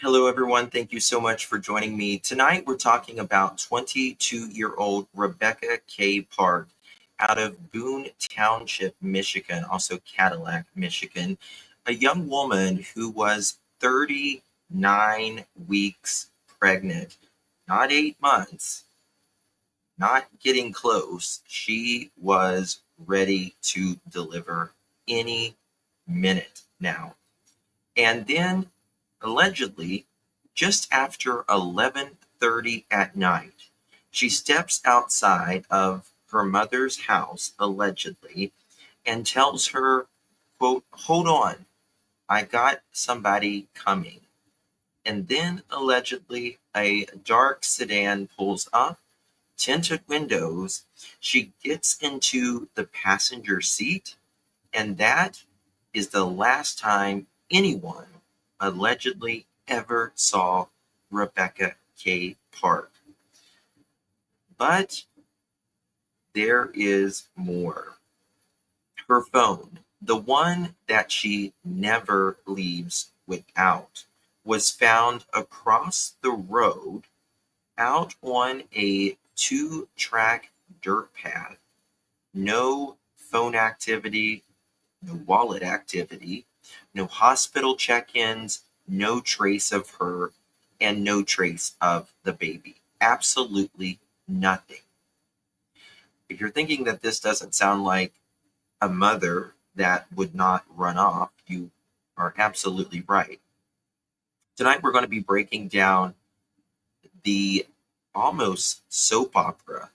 Hello, everyone. Thank you so much for joining me. Tonight, we're talking about 22-year-old Rebecca K. Park out of Boon Township, Michigan, also Cadillac, Michigan, a young woman who was 39 weeks pregnant, not 8 months, not getting close. She was ready to deliver any minute now. And then allegedly, just after 11:30 at night, she steps outside of her mother's house, allegedly, and tells her, quote, "Hold on, I got somebody coming." And then allegedly, a dark sedan pulls up, tinted windows. She gets into the passenger seat, and that is the last time anyone allegedly ever saw Rebecca K. Park. But there is more. Her phone, the one that she never leaves without, was found across the road out on a 2-track dirt path. No phone activity, no wallet activity, no hospital check-ins, no trace of her, and no trace of the baby. Absolutely nothing. If you're thinking that this doesn't sound like a mother that would not run off, you are absolutely right. Tonight we're going to be breaking down the almost soap opera.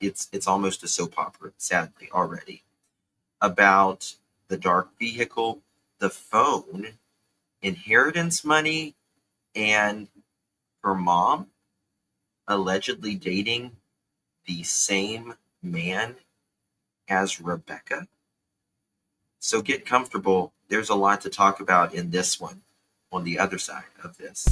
It's almost a soap opera, sadly, already, about the dark vehicle, the phone, inheritance money, and her mom allegedly dating the same man as Rebecca. So get comfortable. There's a lot to talk about in this one on the other side of this.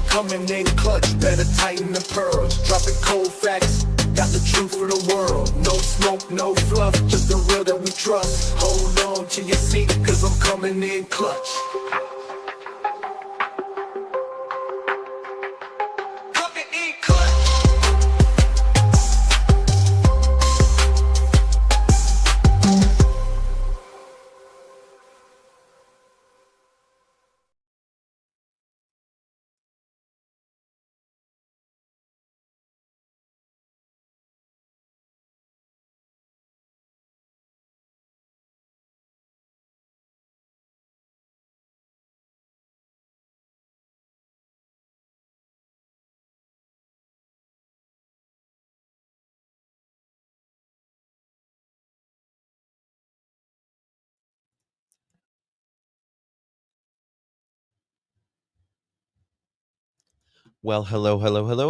Coming in clutch, better tighten the pearls. Dropping cold facts, got the truth for the world. No smoke, no fluff, just the real that we trust. Hold on to your seat, cause I'm coming in clutch. Coming in clutch. Well, hello,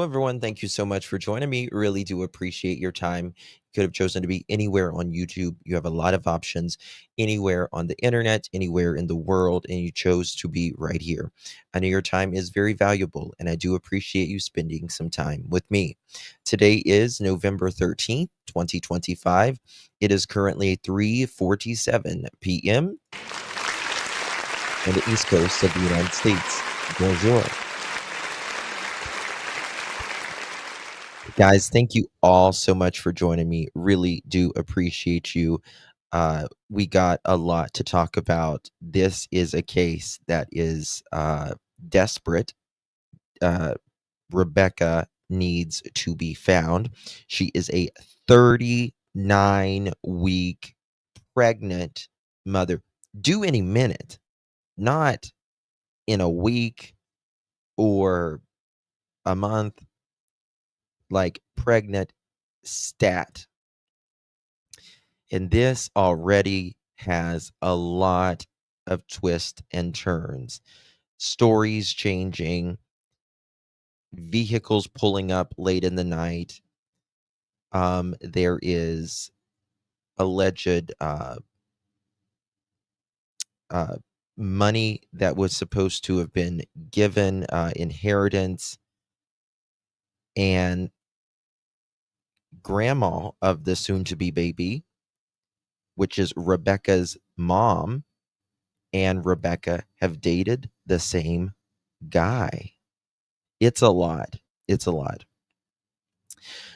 everyone. Thank you so much for joining me. Really do appreciate your time. You could have chosen to be anywhere on YouTube. You have a lot of options anywhere on the internet, anywhere in the world, and you chose to be right here. I know your time is very valuable, and I do appreciate you spending some time with me. Today is November 13th, 2025. It is currently 3:47 p.m. on the East Coast of the United States. Bonjour. Guys, thank you all so much for joining me. Really do appreciate you. We got a lot to talk about. This is a case that is desperate. Rebecca needs to be found. She is a 39-week pregnant mother, due any minute, not in a week or a month, like pregnant stat. And this already has a lot of twists and turns, stories changing, vehicles pulling up late in the night. There is alleged money that was supposed to have been given, inheritance, and grandma of the soon-to-be baby, which is Rebecca's mom, and Rebecca have dated the same guy. It's a lot. It's a lot.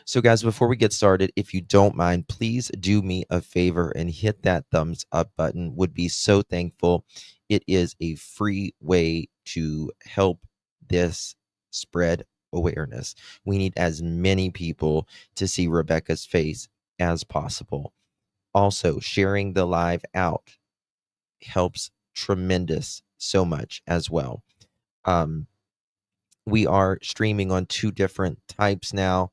So, guys, before we get started, if you don't mind, please do me a favor and hit that thumbs up button. Would be so thankful. It is a free way to help this spread awareness. We need as many people to see Rebecca's face as possible. Also, sharing the live out helps tremendous so much as well. We are streaming on two different types now,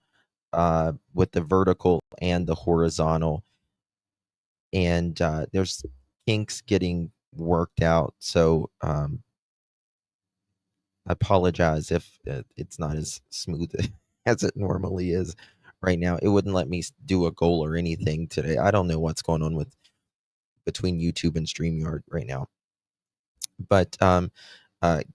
with the vertical and the horizontal, and there's kinks getting worked out. So I apologize if it's not as smooth as it normally is right now. It wouldn't let me do a goal or anything today. I don't know what's going on with between YouTube and StreamYard right now. But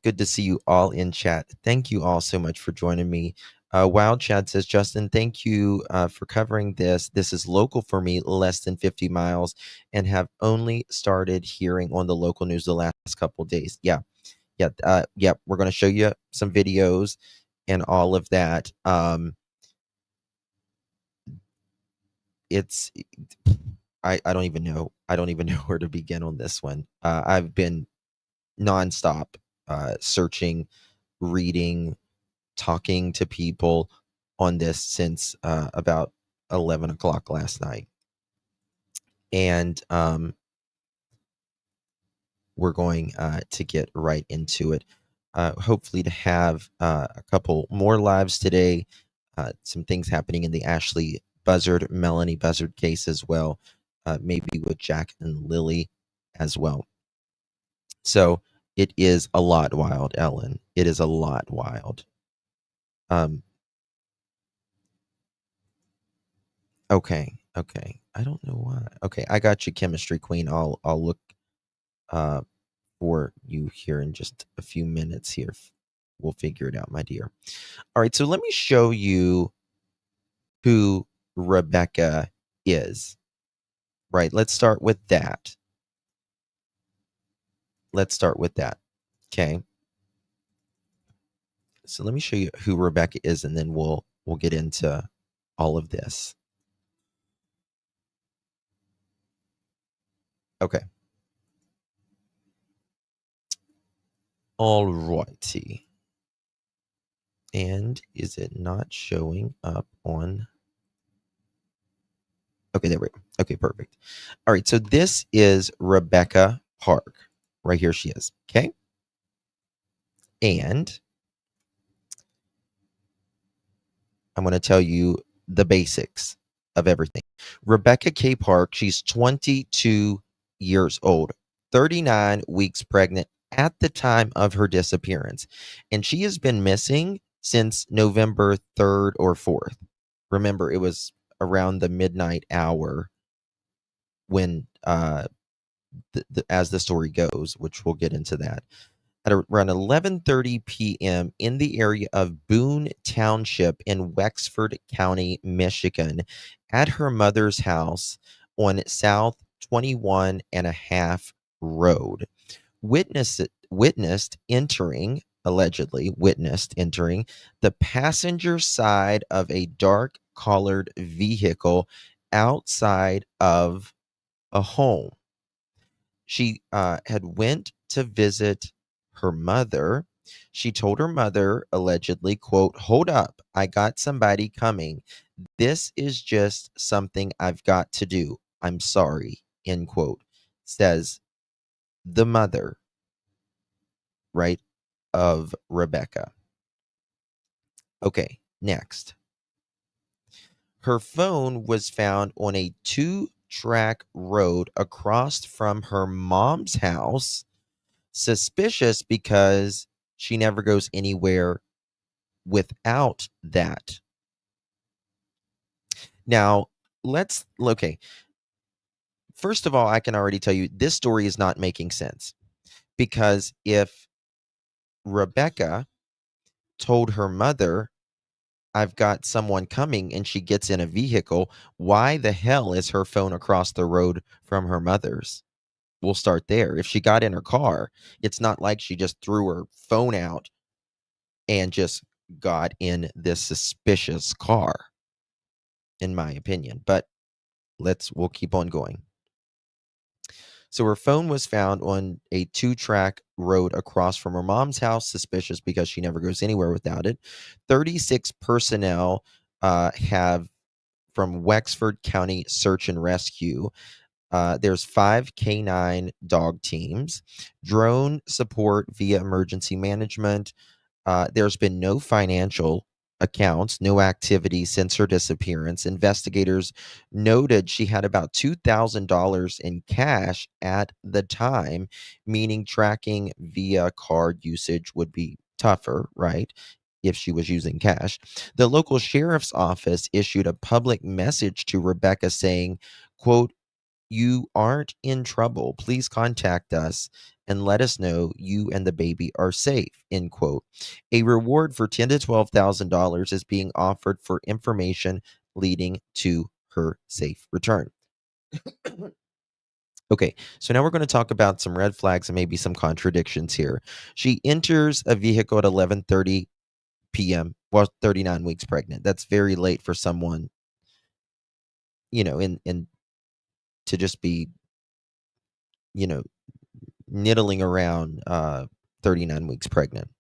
good to see you all in chat. Thank you all so much for joining me. Wild Chad says, Justin, thank you for covering this. This is local for me, less than 50 miles, and have only started hearing on the local news the last couple days. Yeah. We're going to show you some videos and all of that. It's I don't even know. I don't even know where to begin on this one. I've been nonstop searching, reading, talking to people on this since about 11 o'clock last night. And we're going to get right into it. Hopefully to have a couple more lives today. Some things happening in the Ashley Buzzard, Melanie Buzzard case as well. Maybe with Jack and Lily as well. So it is a lot wild, Ellen. It is a lot wild. Okay. I don't know why. Okay, I got you, Chemistry Queen. I'll look for you here in just a few minutes here. We'll figure it out, my dear. All right, so let me show you who Rebecca is. Right, let's start with that. Okay. So let me show you who Rebecca is, and then we'll get into all of this. Okay. All righty. And is it not showing up on? Okay, there we go. Okay, perfect. All right, so this is Rebecca Park. Right here she is, okay? And I'm going to tell you the basics of everything. Rebecca K. Park, she's 22 years old, 39 weeks pregnant at the time of her disappearance. And she has been missing since November 3rd or 4th. Remember, it was around the midnight hour when, as the story goes, which we'll get into that. At around 11:30 p.m. in the area of Boon Township in Wexford County, Michigan, at her mother's house on South 21 and a half Road. Witnessed entering allegedly witnessed entering the passenger side of a dark colored vehicle outside of a home. She had went to visit her mother. She told her mother, allegedly, quote, "Hold up, I got somebody coming. This is just something I've got to do. I'm sorry," end quote, says the mother, right, of Rebecca. Okay, next. Her phone was found on a two-track road across from her mom's house. Suspicious because she never goes anywhere without that. Now, okay. First of all, I can already tell you this story is not making sense, because if Rebecca told her mother, "I've got someone coming," and she gets in a vehicle, why the hell is her phone across the road from her mother's? We'll start there. If she got in her car, it's not like she just threw her phone out and just got in this suspicious car, in my opinion. But we'll keep on going. So her phone was found on a two-track road across from her mom's house, suspicious because she never goes anywhere without it. 36 personnel have from Wexford County Search and Rescue. There's 5 canine dog teams, drone support via emergency management. There's been no financial accounts, no activity since her disappearance. Investigators noted she had about $2,000 in cash at the time, meaning tracking via card usage would be tougher, right? If she was using cash. The local sheriff's office issued a public message to Rebecca saying, quote, "You aren't in trouble. Please contact us and let us know you and the baby are safe," end quote. A reward for $10,000 to $12,000 is being offered for information leading to her safe return. Okay, so now we're going to talk about some red flags and maybe some contradictions here. She enters a vehicle at 11:30 p.m. while 39 weeks pregnant. That's very late for someone, in to just be, you know, niddling around 39 weeks pregnant.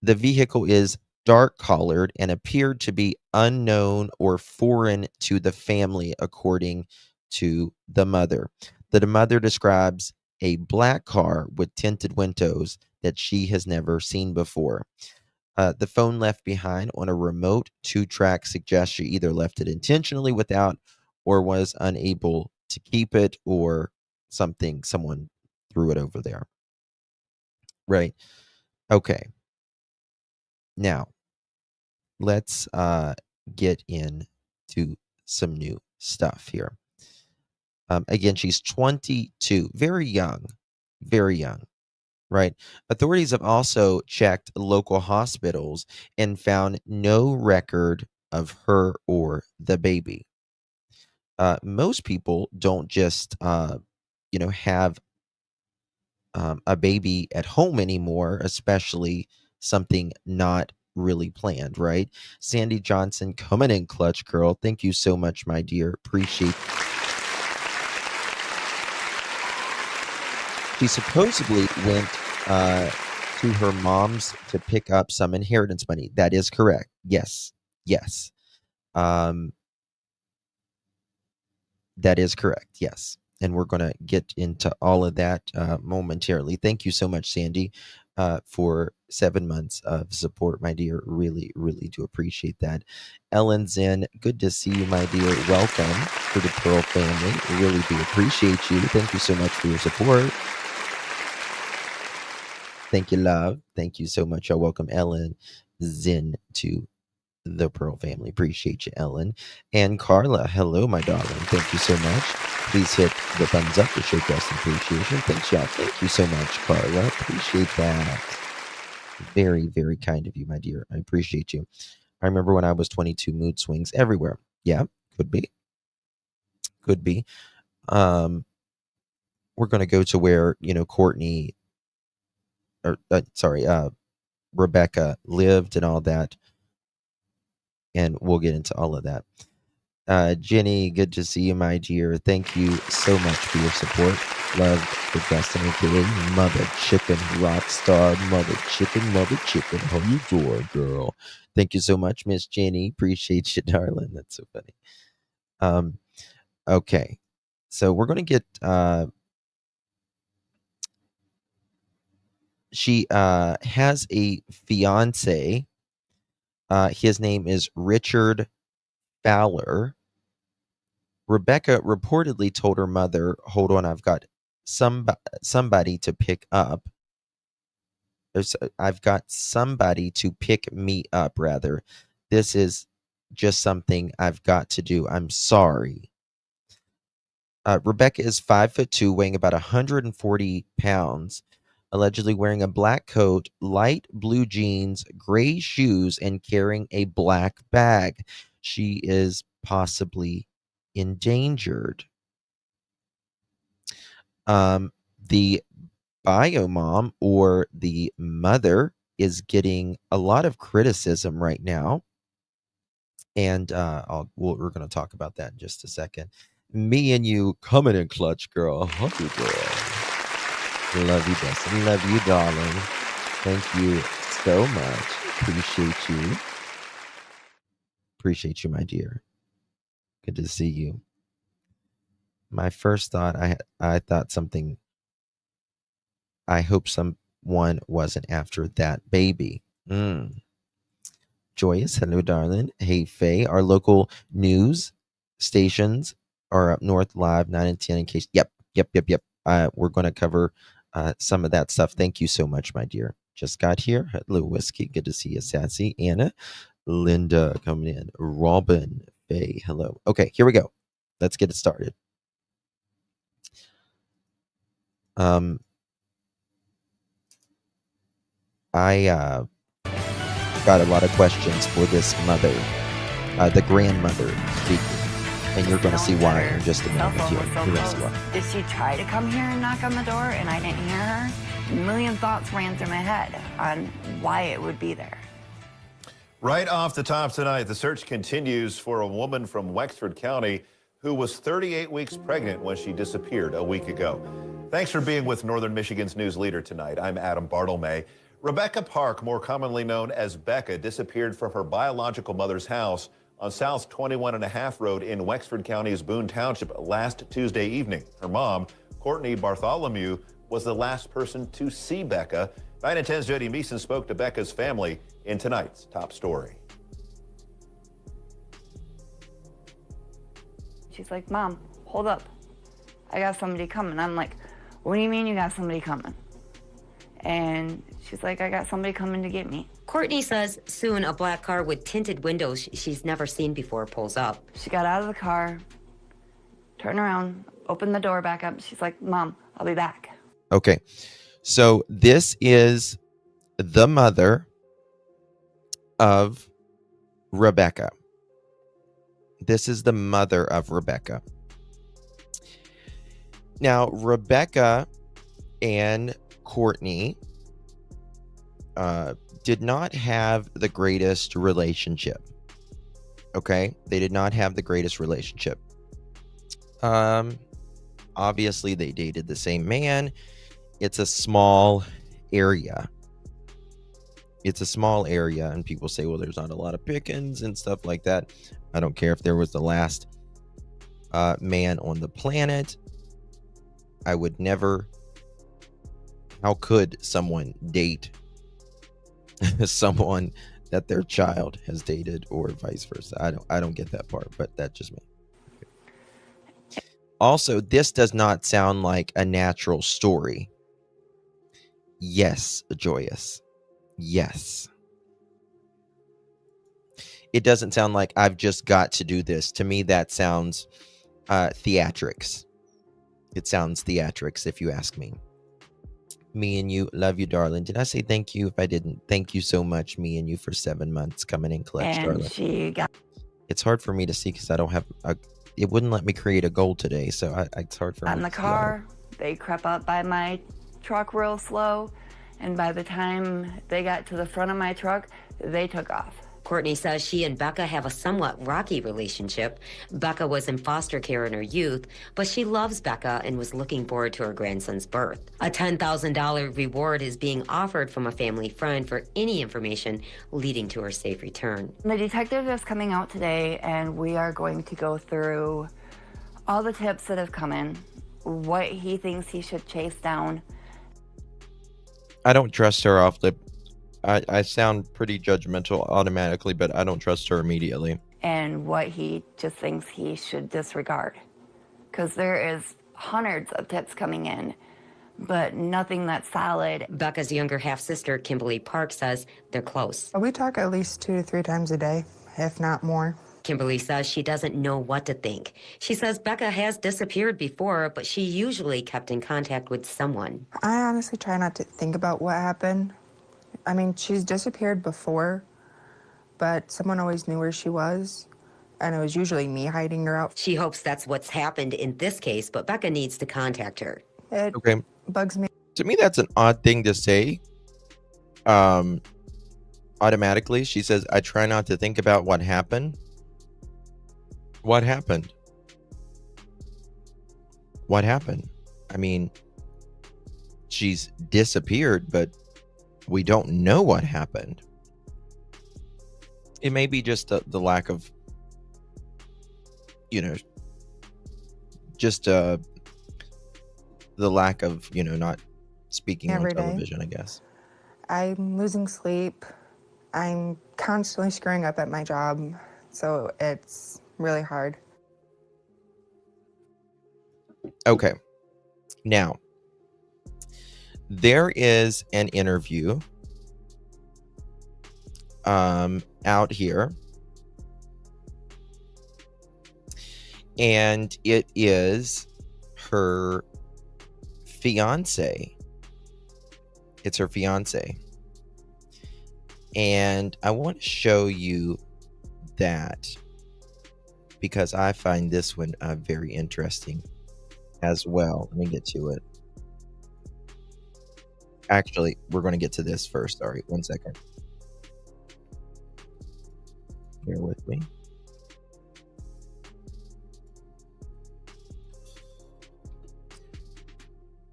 The vehicle is dark colored and appeared to be unknown or foreign to the family, according to the mother. The mother describes a black car with tinted windows that she has never seen before. The phone left behind on a remote two-track suggests she either left it intentionally without or was unable to keep it, or someone threw it over there. Right. Okay. Now, let's get into some new stuff here. Again, she's 22, very young, right? Authorities have also checked local hospitals and found no record of her or the baby. Most people don't just, have a baby at home anymore, especially something not really planned, right? Sandy Johnson coming in clutch, girl. Thank you so much, my dear. Appreciate. She supposedly went to her mom's to pick up some inheritance money. That is correct. Yes. Yes. That is correct. Yes. And we're going to get into all of that momentarily. Thank you so much, Sandy, for 7 months of support, my dear. Really, really do appreciate that. Ellen Zinn, good to see you, my dear. Welcome to the Pearl family. Really do appreciate you. Thank you so much for your support. Thank you, love. Thank you so much. I welcome Ellen Zinn to the Pearl family. Appreciate you, Ellen. And Carla, hello, my darling. Thank you so much. Please hit the thumbs up to show Justin appreciation. Thanks, y'all. Thank you so much, Carla. Appreciate that. Very, very kind of you, my dear. I appreciate you. I remember when I was 22, mood swings everywhere. Yeah, could be. Could be. We're going to go to where, Courtney, or sorry, Rebecca lived and all that. And we'll get into all of that. Jenny, good to see you, my dear. Thank you so much for your support. Love the Destiny today. Mother Chicken Rockstar. Mother Chicken. How you doing, girl? Thank you so much, Miss Jenny. Appreciate you, darling. That's so funny. Okay. So we're going to get... she has a fiance. His name is Richard Fowler. Rebecca reportedly told her mother, hold on, I've got somebody to pick up. I've got somebody to pick me up, rather. This is just something I've got to do. I'm sorry. Rebecca is 5'2", weighing about 140 pounds, allegedly wearing a black coat, light blue jeans, gray shoes, and carrying a black bag. She is possibly endangered. The bio mom, or the mother, is getting a lot of criticism right now, and we're going to talk about that in just a second. Me and you coming in clutch, girl. Love you, girl. Love you, Destiny. Love you, darling. Thank you so much. Appreciate you. Appreciate you, my dear. Good to see you. My first thought, I thought something. I hope someone wasn't after that baby. Joyous, hello, darling. Hey, Faye. Our local news stations are up north live 9 and 10 in case. Yep. We're going to cover some of that stuff. Thank you so much, my dear. Just got here. Hello, Whiskey. Good to see you, Sassy. Anna, Linda coming in. Robin, Faye, hello. Okay, here we go. Let's get it started. I got a lot of questions for this mother, the grandmother speaking, and you're going to see why in just a minute. You're going to see why. Did she try to come here and knock on the door and I didn't hear her? A million thoughts ran through my head on why it would be there. Right off the top tonight, the search continues for a woman from Wexford County who was 38 weeks pregnant when she disappeared a week ago. Thanks for being with Northern Michigan's News Leader tonight. I'm Adam Bartlemay. Rebecca Park, more commonly known as Becca, disappeared from her biological mother's house on South 21.5 Road in Wexford County's Boon Township last Tuesday evening. Her mom, Courtney Bartholomew, was the last person to see Becca. 9 and 10's Jody Meeson spoke to Becca's family in tonight's top story. She's like, Mom, hold up. I got somebody coming. I'm like, what do you mean you got somebody coming? And she's like, I got somebody coming to get me. Courtney says soon a black car with tinted windows she's never seen before pulls up. She got out of the car, turned around, opened the door back up. She's like, Mom, I'll be back. Okay, so this is the mother of Rebecca. This is the mother of Rebecca. Now, Rebecca and Courtney did not have the greatest relationship. Okay, they did not have the greatest relationship. Obviously, they dated the same man. It's a small area. It's a small area, and people say, well, there's not a lot of pickings and stuff like that. I don't care if there was the last man on the planet. I would never. How could someone date someone that their child has dated, or vice versa? I don't get that part, but that's just me. Okay. Also, this does not sound like a natural story. Yes, Joyous. Yes. It doesn't sound like I've just got to do this. To me, that sounds theatrics. It sounds theatrics, if you ask me. Me and you, love you, darling. Did I say thank you? If I didn't, thank you so much, me and you, for 7 months coming in clutch, And darling. she got It's hard for me to see because I don't have it wouldn't let me create a goal today, so it's hard for me in the to see car. They crept up by my truck real slow, And by the time they got to the front of my truck, they took off. Courtney says she and Becca have a somewhat rocky relationship. Becca was in foster care in her youth, but she loves Becca and was looking forward to her grandson's birth. A $10,000 reward is being offered from a family friend for any information leading to her safe return. The detective is coming out today, and we are going to go through all the tips that have come in, what he thinks he should chase down. I don't trust her off the. I sound pretty judgmental automatically, but I don't trust her immediately. And what he just thinks he should disregard. Because there is hundreds of tips coming in, but nothing that's solid. Becca's younger half-sister, Kimberly Park, says they're close. We talk at least 2 to 3 times a day, if not more. Kimberly says she doesn't know what to think. She says Becca has disappeared before, but she usually kept in contact with someone. I honestly try not to think about what happened. I mean, she's disappeared before, but someone always knew where she was, and it was usually me hiding her out. She hopes that's what's happened in this case, but Becca needs to contact her. It Okay. bugs me. To me, that's an odd thing to say. Automatically, she says, I try not to think about what happened. What happened? What happened? I mean, she's disappeared, but we don't know what happened. It may be just the lack of, just the lack of, not speaking on Every day. television, I guess. I'm losing sleep. I'm constantly screwing up at my job, so it's really hard. Okay. Now, there is an interview out here, and it is her fiance. It's her fiance, and I want to show you that because I find this one very interesting as well. Let me get to it. Actually, we're going to get to this first. All right, 1 second. Bear with me.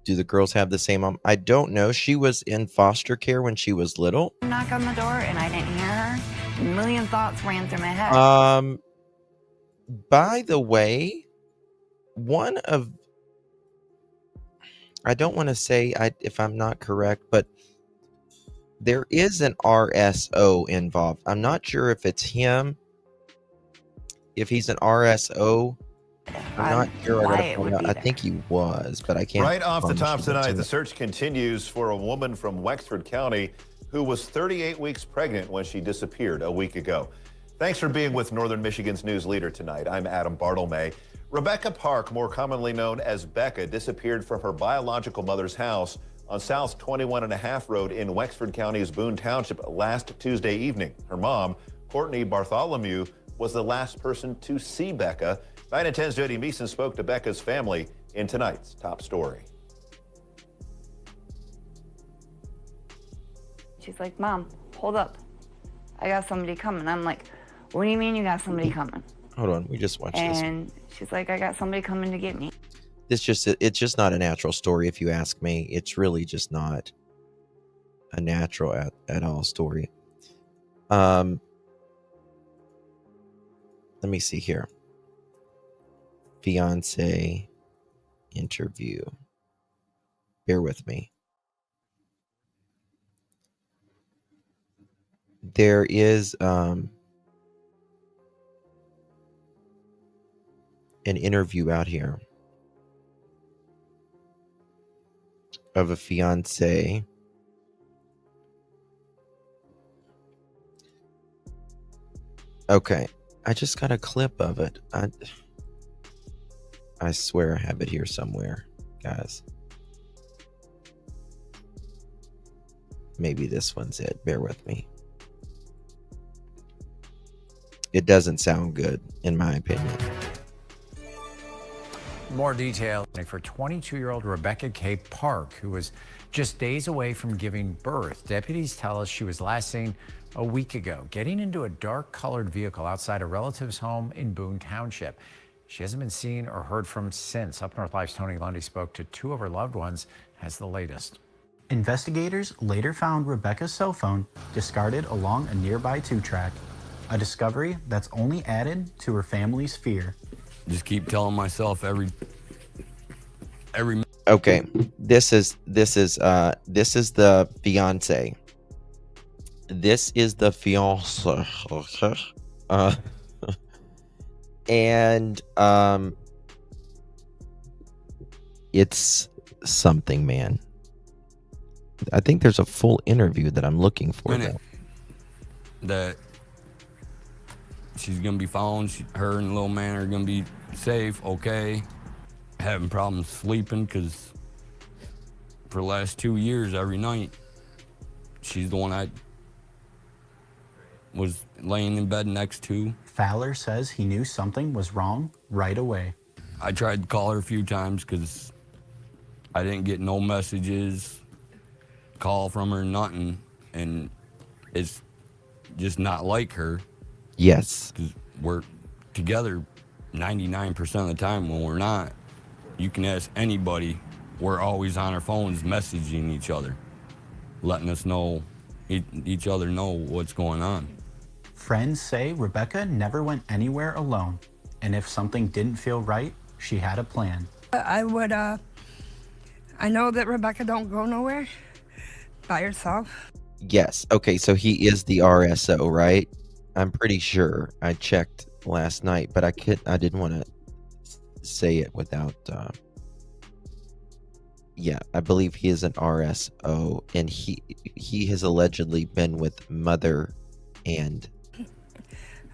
Do the girls have the same mom? I don't know. She was in foster care when she was little. Knock on the door, and I didn't hear her. A million thoughts ran through my head. By the way, I don't want to say if I'm not correct, but there is an RSO involved. I'm not sure if it's him, if he's an RSO. I'm not sure. I think he was, but I can't. Right off the promise top you tonight, that's the it. search continues for a woman from Wexford County who was 38 weeks pregnant when she disappeared a week ago. Thanks for being with Northern Michigan's news leader tonight. I'm Adam Bartlemay. Rebecca Park, more commonly known as Becca, disappeared from her biological mother's house on South 21.5 Road in Wexford County's Boon Township last Tuesday evening. Her mom, Courtney Bartholomew, was the last person to see Becca. 9 and 10's Jody Meeson spoke to Becca's family in tonight's top story. She's like, Mom, hold up. I got somebody coming. I'm like, what do you mean you got somebody coming? Hold on, we just watched this. And she's like, I got somebody coming to get me. It's just not a natural story, if you ask me. It's really just not a natural at all story. Let me see here. Fiance interview. Bear with me. There is an interview out here of a fiance. Okay, I just got a clip of it. I swear I have it here somewhere, guys. Maybe this one's it. Bear with me. It doesn't sound good, in my opinion. More detail for 22-year-old Rebecca K. Park, who was just days away from giving birth. Deputies tell us she was last seen a week ago, getting into a dark-colored vehicle outside a relative's home in Boon Township. She hasn't been seen or heard from since. Up North Live's Tony Lundy spoke to two of her loved ones, has the latest. Investigators later found Rebecca's cell phone discarded along a nearby two-track, a discovery that's only added to her family's fear. Just keep telling myself every Okay, this is the fiance. This is the fiance. Okay. And it's something, man. I think there's a full interview that I'm looking for. That she's gonna be found. Her and little man are gonna be safe, okay. Having problems sleeping because for the last 2 years, every night, she's the one I was laying in bed next to. Fowler says he knew something was wrong right away. I tried to call her a few times because I didn't get no messages, call from her, nothing, and it's just not like her. Yes. 'Cause we're together 99% of the time. When we're not, you can ask anybody, we're always on our phones messaging each other, letting us know, each other know what's going on. Friends say Rebecca never went anywhere alone, and if something didn't feel right, she had a plan. I know that Rebecca don't go nowhere by herself. Yes. Okay, so he is the RSO, right? I'm pretty sure. I checked last night, but I didn't want to say it without yeah, I believe he is an RSO, and he has allegedly been with Mother and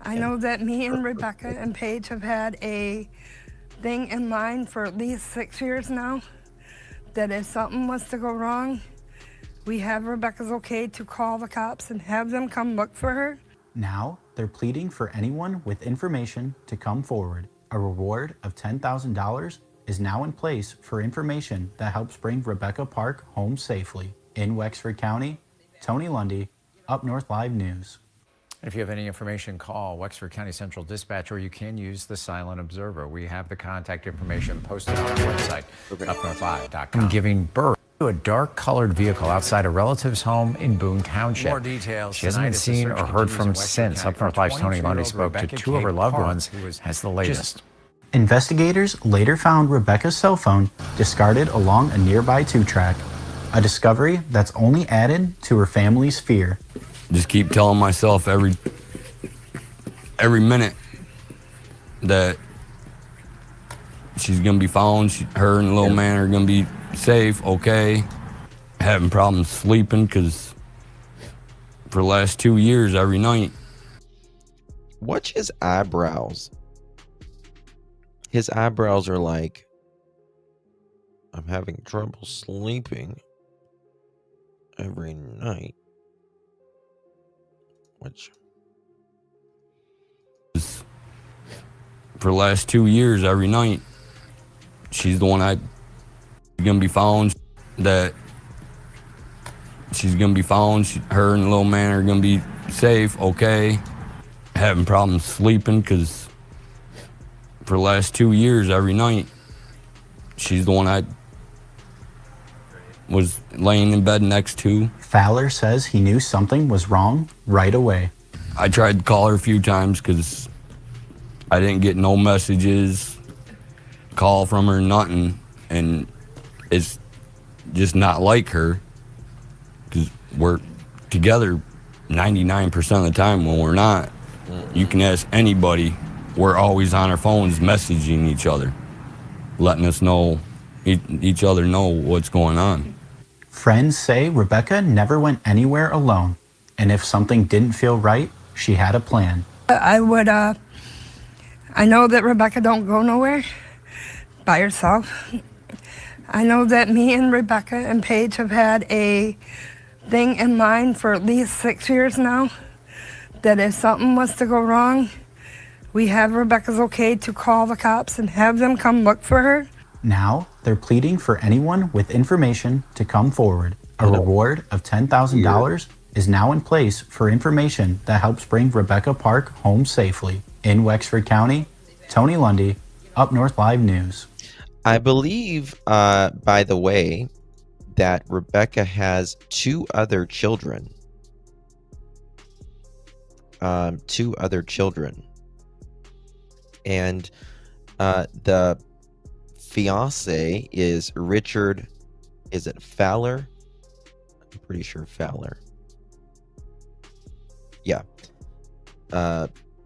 I know that me and Rebecca and Paige have had a thing in mind for at least 6 years now, that if something was to go wrong, we have Rebecca's okay to call the cops and have them come look for her. Now, they're pleading for anyone with information to come forward. A reward of $10,000 is now in place for information that helps bring Rebecca Park home safely. In Wexford County, Tony Lundy, Up North Live News. If you have any information, call Wexford County Central Dispatch, or you can use the Silent Observer. We have the contact information posted on our website, upnorthlive.com. Giving birth to a dark-colored vehicle outside a relative's home in Boon Township. More details. She hasn't been seen or heard from since. Up North Live's Tony Lundy spoke to two of her loved ones, has the latest. Investigators later found Rebecca's cell phone discarded along a nearby two-track, a discovery that's only added to her family's fear. Just keep telling myself every minute that she's gonna be found. Her and little man are gonna be safe, okay. Having problems sleeping because for the last 2 years, every night. Watch his eyebrows. His eyebrows are like, I'm having trouble sleeping every night. Which for the last 2 years, every night, she's the one gonna be found. That she's gonna be found. Her and little man are gonna be safe, okay. Having problems sleeping because for the last 2 years, every night, she's the one I was laying in bed next to. Fowler says he knew something was wrong right away. I tried to call her a few times because I didn't get no messages, call from her, nothing, and it's just not like her because we're together 99% of the time. When we're not, you can ask anybody, we're always on our phones messaging each other, letting us know, each other know what's going on. Friends say Rebecca never went anywhere alone, and if something didn't feel right, she had a plan. I know that Rebecca don't go nowhere by herself. I know that me and Rebecca and Paige have had a thing in mind for at least 6 years now, that if something was to go wrong, We have Rebecca's okay to call the cops and have them come look for her. Now, they're pleading for anyone with information to come forward. A reward of $10,000 is now in place for information that helps bring Rebecca Park home safely. In Wexford County, Tony Lundy, Up North Live News. I believe, by the way, that Rebecca has 2 other children. 2 other children. And the fiance is Richard, is it Fowler? I'm pretty sure Fowler. Yeah.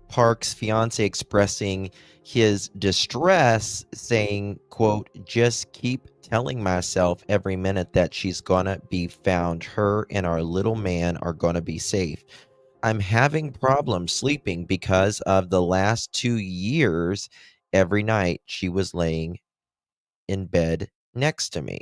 Park's fiance expressing his distress, saying, quote, just keep telling myself every minute that she's gonna be found. Her and our little man are gonna be safe. I'm having problems sleeping because of the last 2 years. Every night she was laying in bed next to me.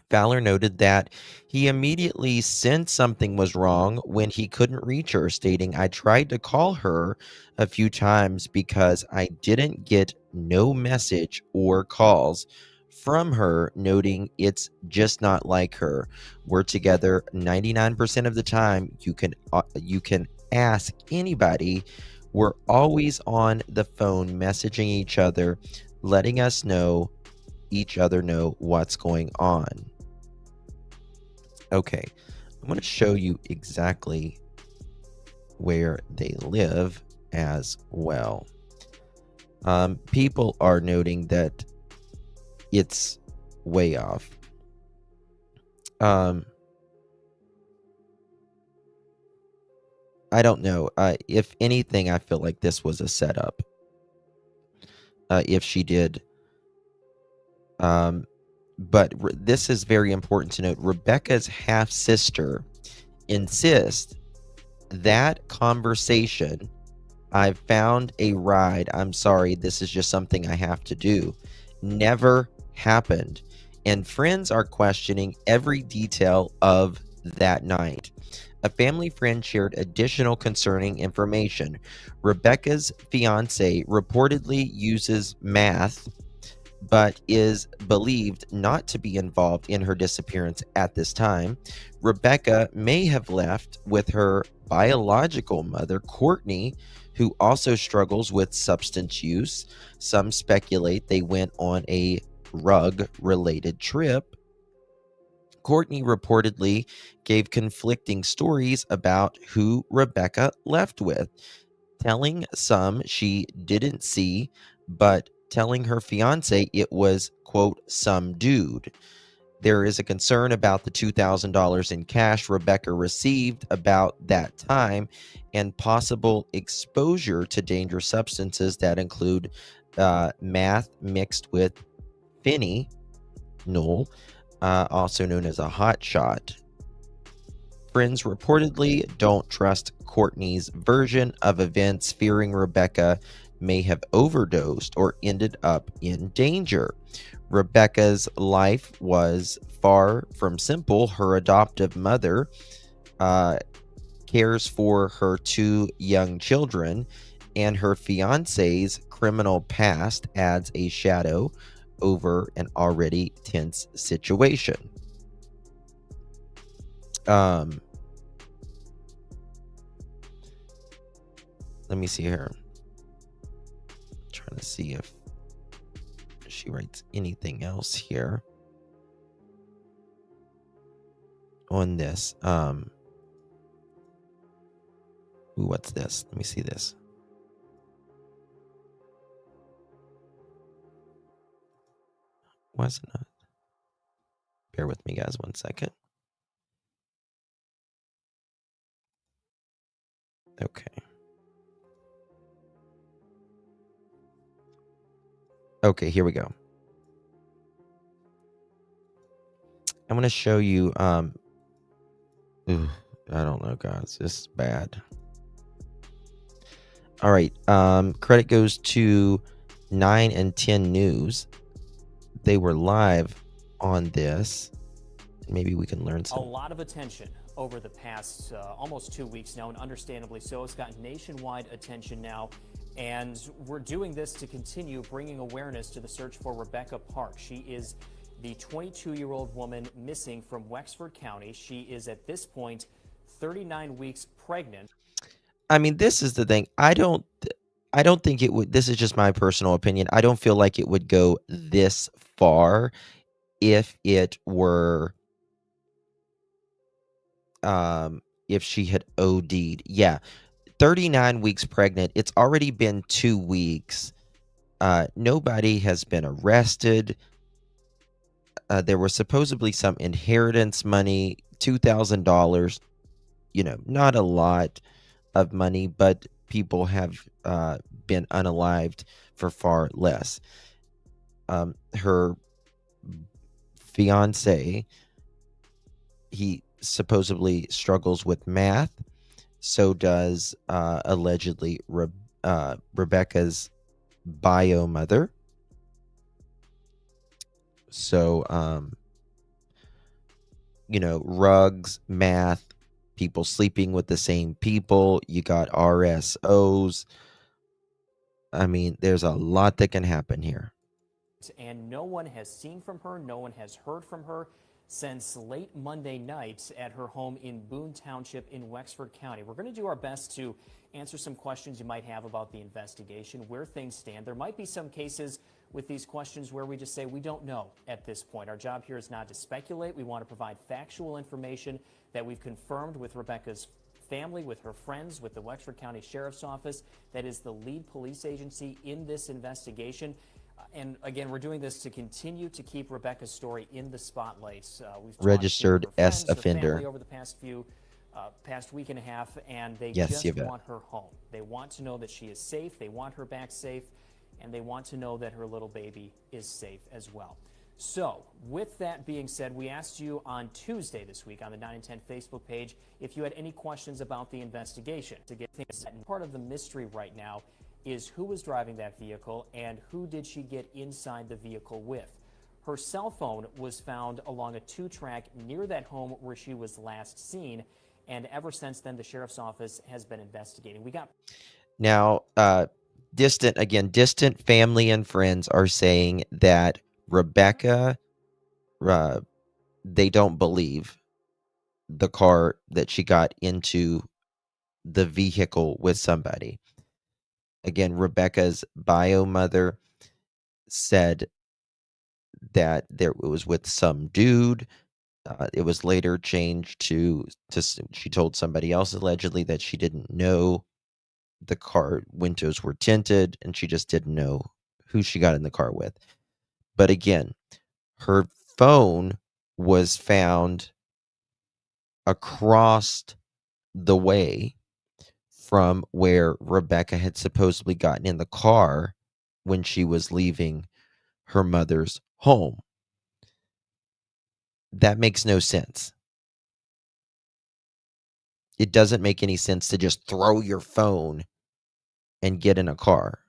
Fowler noted that he immediately sensed something was wrong when he couldn't reach her, stating, I tried to call her a few times because I didn't get no message or calls from her, noting it's just not like her. We're together 99% of the time. You can ask anybody. We're always on the phone messaging each other, letting each other know what's going on. Okay, I'm going to show you exactly where they live as well. People are noting that it's way off. I don't know. If anything, I feel like this was a setup. If she did. But this is very important to note. Rebecca's half-sister insists that conversation, I've found a ride, I'm sorry, this is just something I have to do, never happened. And friends are questioning every detail of that night. A family friend shared additional concerning information. Rebecca's fiance reportedly uses meth, but is believed not to be involved in her disappearance at this time. Rebecca may have left with her biological mother, Courtney, who also struggles with substance use. Some speculate they went on a drug-related trip. Courtney reportedly gave conflicting stories about who Rebecca left with, telling some she didn't see, but telling her fiance it was, quote, some dude. There is a concern about the $2,000 in cash Rebecca received about that time and possible exposure to dangerous substances that include meth mixed with phenol, also known as a hot shot. Friends reportedly don't trust Courtney's version of events, fearing Rebecca may have overdosed or ended up in danger. Rebecca's life was far from simple. Her adoptive mother cares for her 2 young children, and her fiance's criminal past adds a shadow over an already tense situation. Let me see here. Trying to see if she writes anything else here on this. Ooh, what's this? Let me see this. Was it not? Bear with me, guys, 1 second. Okay. Okay, here we go. I'm going to show you, I don't know, guys. This is bad. All right. Credit goes to 9 and 10 News. They were live on this. Maybe we can learn some. A lot of attention over the past almost 2 weeks now, and understandably so. It's got nationwide attention now And we're doing this to continue bringing awareness to the search for Rebecca Park. She is the 22-year-old woman missing from Wexford County. She is at this point 39 weeks pregnant. I mean, this is the thing. I don't think it would. This is just my personal opinion. I don't feel like it would go this far if it were, if she had OD'd. Yeah, 39 weeks pregnant. It's already been 2 weeks. Nobody has been arrested. There was supposedly some inheritance money, $2,000. You know, not a lot of money, but people have been unalived for far less. Her fiance, he supposedly struggles with math. So does allegedly Rebecca's bio mother. So, you know, rugs, math, people sleeping with the same people. You got RSOs. I mean, there's a lot that can happen here. And no one has seen from her, no one has heard from her since late Monday night at her home in Boon Township in Wexford County. We're going to do our best to answer some questions you might have about the investigation, where things stand. There might be some cases with these questions where we just say we don't know at this point. Our job here is not to speculate. We want to provide factual information that we've confirmed with Rebecca's family, with her friends, with the Wexford County Sheriff's Office, that is the lead police agency in this investigation. And again, we're doing this to continue to keep Rebecca's story in the spotlight. We've Registered talked to her S friends, her offender family over the past week and a half, and they Yes, just Yvette. want her home. They want to know that she is safe. They want her back safe, and they want to know that her little baby is safe as well. So, with that being said, we asked you on Tuesday this week on the 9 and 10 Facebook page if you had any questions about the investigation. To get things set, part of the mystery right now is who was driving that vehicle and who did she get inside the vehicle with. Her cell phone was found along a 2-track near that home where she was last seen, and ever since then the Sheriff's Office has been investigating. We got Now, distant family and friends are saying that Rebecca, they don't believe the car that she got into the vehicle with somebody. Again, Rebecca's bio mother said that it was with some dude. It was later changed to she told somebody else allegedly that she didn't know the car windows were tinted and she just didn't know who she got in the car with. But again, her phone was found across the way from where Rebecca had supposedly gotten in the car when she was leaving her mother's home. That makes no sense. It doesn't make any sense to just throw your phone and get in a car.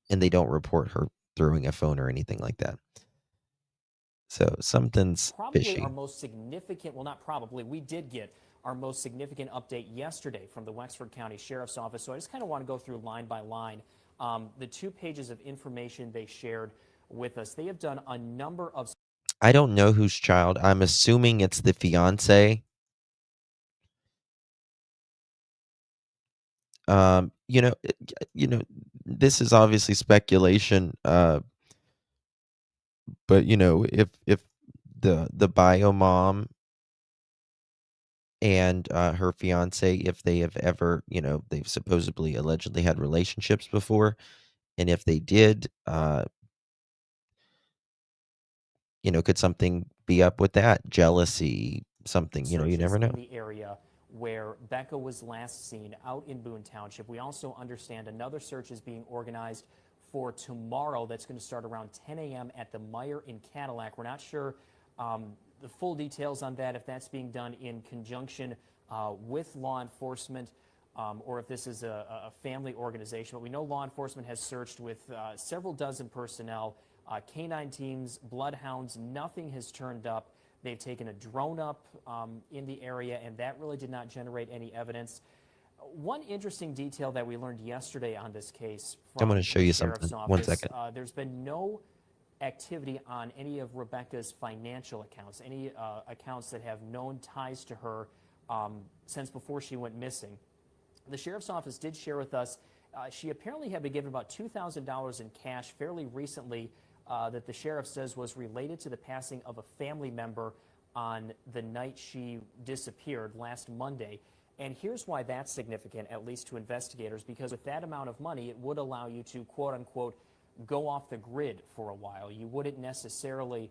And they don't report her throwing a phone or anything like that. So something's probably fishy. our most significant, well, not probably, we did get our most significant update yesterday from the Wexford County Sheriff's Office. So I just kind of want to go through line by line the 2 pages of information they shared with us. They have done a number of... I don't know whose child. I'm assuming it's the fiance. You know, this is obviously speculation. But you know, if the bio mom and her fiance, if they have ever, you know, they've supposedly allegedly had relationships before, and if they did, you know, could something be up with that? Jealousy, something, you know, you never know. In the area where Becca was last seen out in Boon Township. We also understand another search is being organized for tomorrow that's going to start around 10 a.m. at the Meyer in Cadillac. We're not sure the full details on that, if that's being done in conjunction with law enforcement or if this is a family organization. But we know law enforcement has searched with several dozen personnel, canine teams, bloodhounds. Nothing has turned up. They've taken a drone up in the area, and that really did not generate any evidence. One interesting detail that we learned yesterday on this case I'm from going to show the you sheriff's something. One office, second. there's been no activity on any of Rebecca's financial accounts, any accounts that have known ties to her since before she went missing. The sheriff's office did share with us she apparently had been given about $2,000 in cash fairly recently that the sheriff says was related to the passing of a family member on the night she disappeared last Monday. And here's why that's significant, at least to investigators, because with that amount of money, it would allow you to, quote unquote, go off the grid for a while. You wouldn't necessarily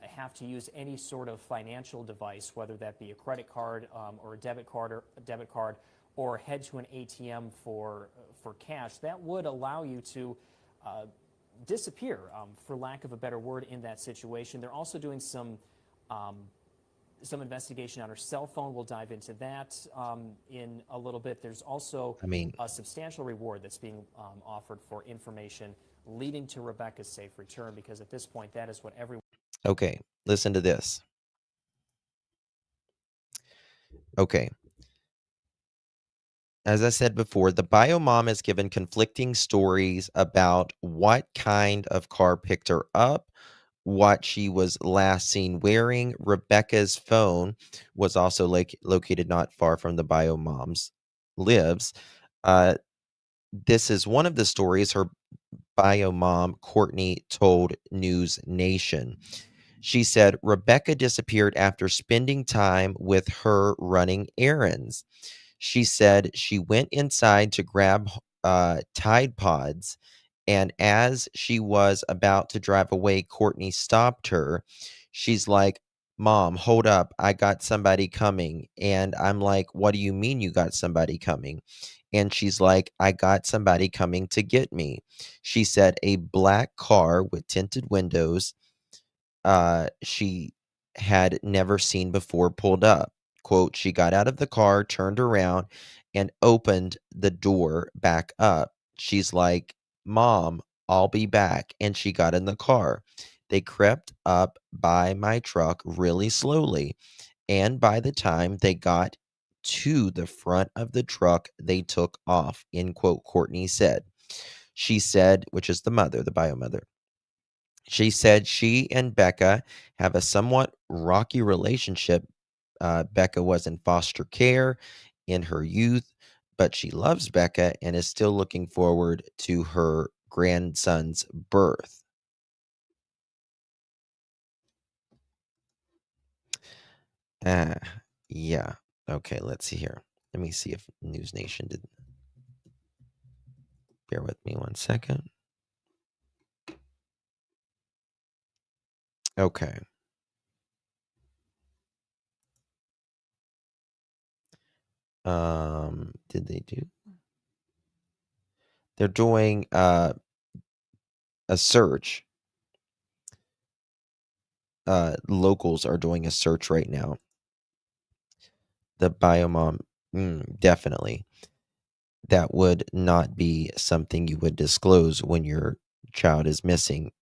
have to use any sort of financial device, whether that be a credit card or a debit card, or head to an ATM for cash. That would allow you to disappear, for lack of a better word, in that situation. They're also doing some investigation on her cell phone. We'll dive into that in a little bit. There's also a substantial reward that's being offered for information leading to Rebecca's safe return, because at this point, that is what everyone... Okay, listen to this. Okay. As I said before, the bio mom has given conflicting stories about what kind of car picked her up, what she was last seen wearing. Rebecca's phone was also located not far from the bio mom's lives. This is one of the stories her bio mom, Courtney, told News Nation. She said Rebecca disappeared after spending time with her running errands. She said she went inside to grab Tide Pods, and as she was about to drive away, Courtney stopped her. She's like, "Mom, hold up. I got somebody coming." And I'm like, "What do you mean you got somebody coming?" And she's like, "I got somebody coming to get me." She said a black car with tinted windows she had never seen before pulled up. Quote, she got out of the car, turned around, and opened the door back up. She's like, "Mom, I'll be back." And she got in the car. They crept up by my truck really slowly. And by the time they got to the front of the truck, they took off, end quote, Courtney said. She said, which is the mother, the bio mother. She said she and Becca have a somewhat rocky relationship. Becca was in foster care in her youth, but she loves Becca and is still looking forward to her grandson's birth. Yeah. Okay, let's see here. Let me see if News Nation did. Bear with me one second. Okay. Did they do? They're doing a search. Locals are doing a search right now. The biomom, definitely. That would not be something you would disclose when your child is missing.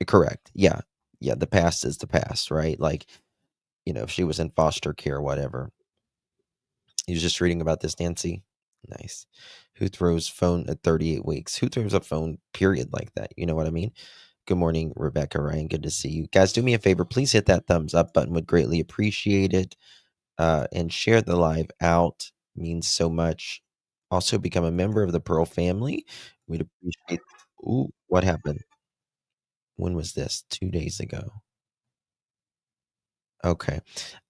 Correct. Yeah. Yeah. The past is the past, right? Like, if she was in foster care, whatever. You was just reading about this, Nancy. Nice. Who throws phone at 38 weeks? Who throws a phone, period, like that? You know what I mean? Good morning, Rebecca, Ryan. Good to see you. Guys, do me a favor. Please hit that thumbs up button. Would greatly appreciate it. And share the live out. Means so much. Also, become a member of the Pearl family. We'd appreciate. Ooh, what happened? When was this? 2 days ago. Okay.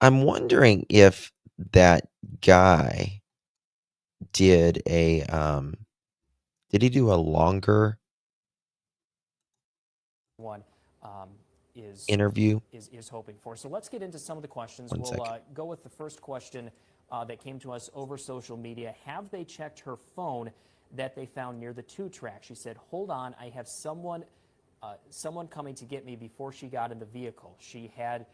I'm wondering if that guy did did he do a longer one interview? Is hoping for. So let's get into some of the questions. One We'll second. go with the first question that came to us over social media. Have they checked her phone that they found near the 2-track? She said, "Hold on, I have someone coming to get me before she got in the vehicle. She had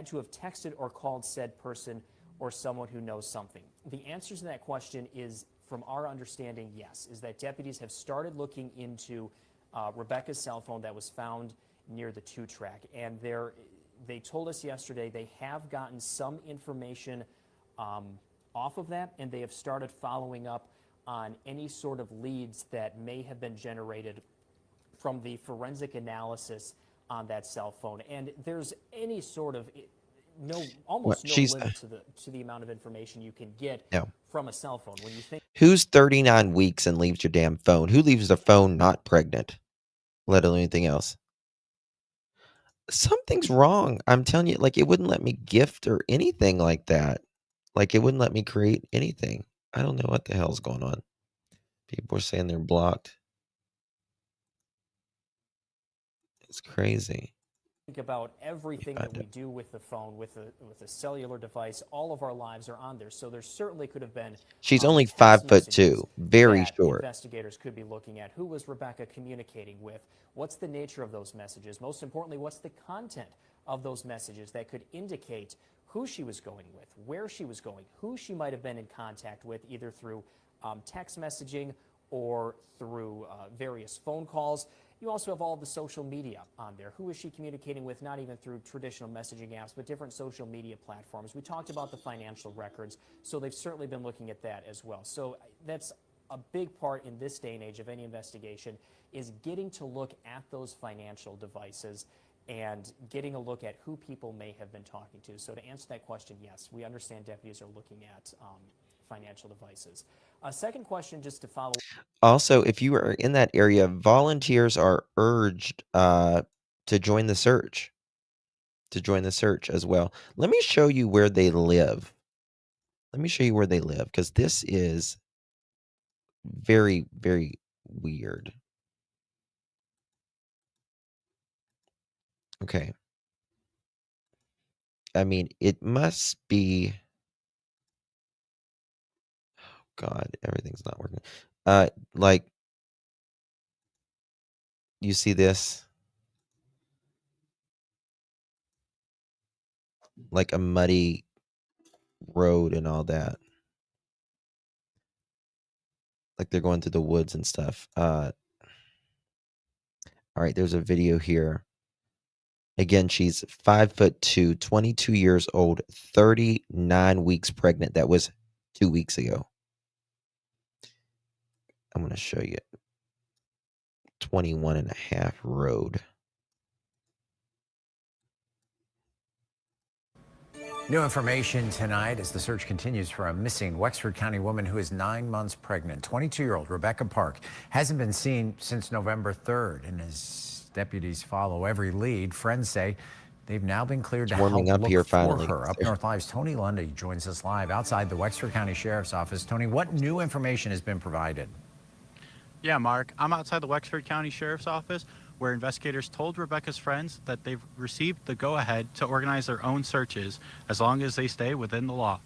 to have texted or called said person or someone who knows something." The answer to that question is, from our understanding, yes, is that deputies have started looking into Rebecca's cell phone that was found near the 2-track. And they told us yesterday they have gotten some information off of that, and they have started following up on any sort of leads that may have been generated from the forensic analysis on that cell phone. And there's any sort of almost no limit to the amount of information you can get from a cell phone. When you think Who's 39 weeks and leaves your damn phone? Who leaves their phone not pregnant, let alone anything else? Something's wrong. I'm telling you, like, it wouldn't let me gift or anything like that. Like, it wouldn't let me create anything. I don't know what the hell's going on. People are saying they're blocked. It's crazy. think about everything that we do with the phone, with a cellular device, all of our lives are on there. So there certainly could have been. She's only 5'2", very short. Investigators could be looking at who was Rebecca communicating with, what's the nature of those messages, most importantly, what's the content of those messages that could indicate who she was going with, where she was going, who she might have been in contact with, either through text messaging or through various phone calls. You also have all the social media on there. Who is she communicating with, not even through traditional messaging apps, but different social media platforms. We talked about the financial records, so they've certainly been looking at that as well. So that's a big part in this day and age of any investigation, is getting to look at those financial devices and getting a look at who people may have been talking to. So to answer that question, yes, we understand deputies are looking at financial devices. Second question, just to follow. Also, if you are in that area, volunteers are urged to join the search. As well. Let me show you where they live. Because this is very, very weird. Okay. I mean, it must be. God, everything's not working. Like, you see this? Like a muddy road and all that. Like they're going through the woods and stuff. All right, there's a video here. Again, she's 5'2", 22 years old, 39 weeks pregnant. That was 2 weeks ago. I'm going to show you 21 and a half road. New information tonight as the search continues for a missing Wexford County woman who is 9 months pregnant. 22-year-old Rebecca Park hasn't been seen since November 3rd. And as deputies follow every lead, friends say they've now been cleared to help up look here for finally. her. Up North Live's Tony Lundy joins us live outside the Wexford County Sheriff's Office. Tony, what new information has been provided? Yeah, Mark, I'm outside the Wexford County Sheriff's Office, where investigators told Rebecca's friends that they've received the go-ahead to organize their own searches as long as they stay within the law.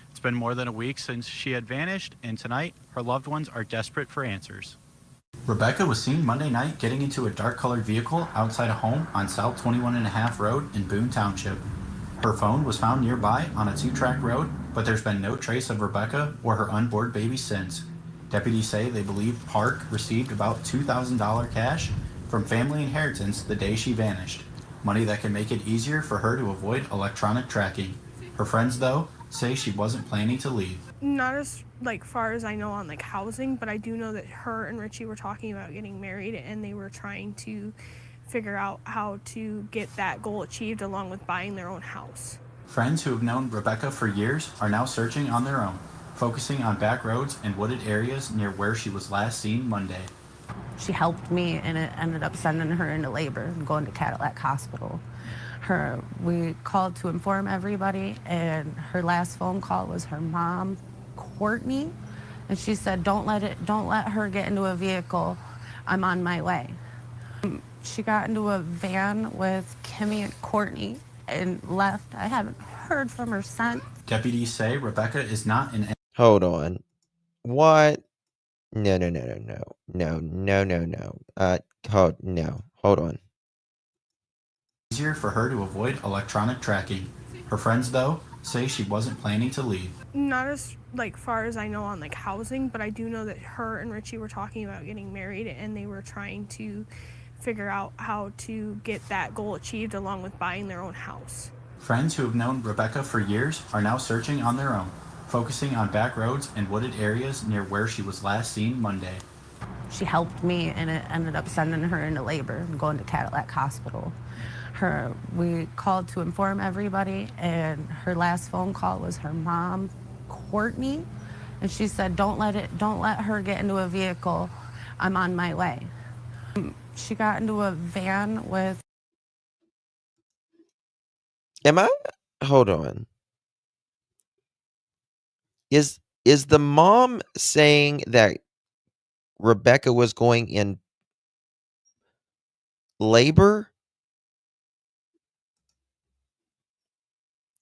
It's been more than a week since she had vanished, and tonight her loved ones are desperate for answers. Rebecca was seen Monday night getting into a dark-colored vehicle outside a home on South 21.5 Road in Boon Township. Her phone was found nearby on a 2-track road, but there's been no trace of Rebecca or her unborn baby since. Deputies say they believe Park received about $2,000 cash from family inheritance the day she vanished, money that can make it easier for her to avoid electronic tracking. Her friends, though, say she wasn't planning to leave. Not as far as I know on housing, but I do know that her and Richie were talking about getting married, and they were trying to figure out how to get that goal achieved along with buying their own house. Friends who have known Rebecca for years are now searching on their own, focusing on back roads and wooded areas near where she was last seen Monday. She helped me, and it ended up sending her into labor and going to Cadillac Hospital. We called to inform everybody, and her last phone call was her mom, Courtney, and she said, don't let her get into a vehicle. I'm on my way. She got into a van with Kimmy and Courtney and left. I haven't heard from her since. Deputies say Rebecca is not in. Hold on. What? No. Hold on. Easier for her to avoid electronic tracking. Her friends, though, say she wasn't planning to leave. Not as far as I know on housing, but I do know that her and Richie were talking about getting married, and they were trying to figure out how to get that goal achieved along with buying their own house. Friends who have known Rebecca for years are now searching on their own, focusing on back roads and wooded areas near where she was last seen Monday. She helped me, and it ended up sending her into labor and going to Cadillac Hospital. We called to inform everybody, and her last phone call was her mom, Courtney, and she said, don't let her get into a vehicle. I'm on my way. She got into a van with... Hold on. Is the mom saying that Rebecca was going in labor?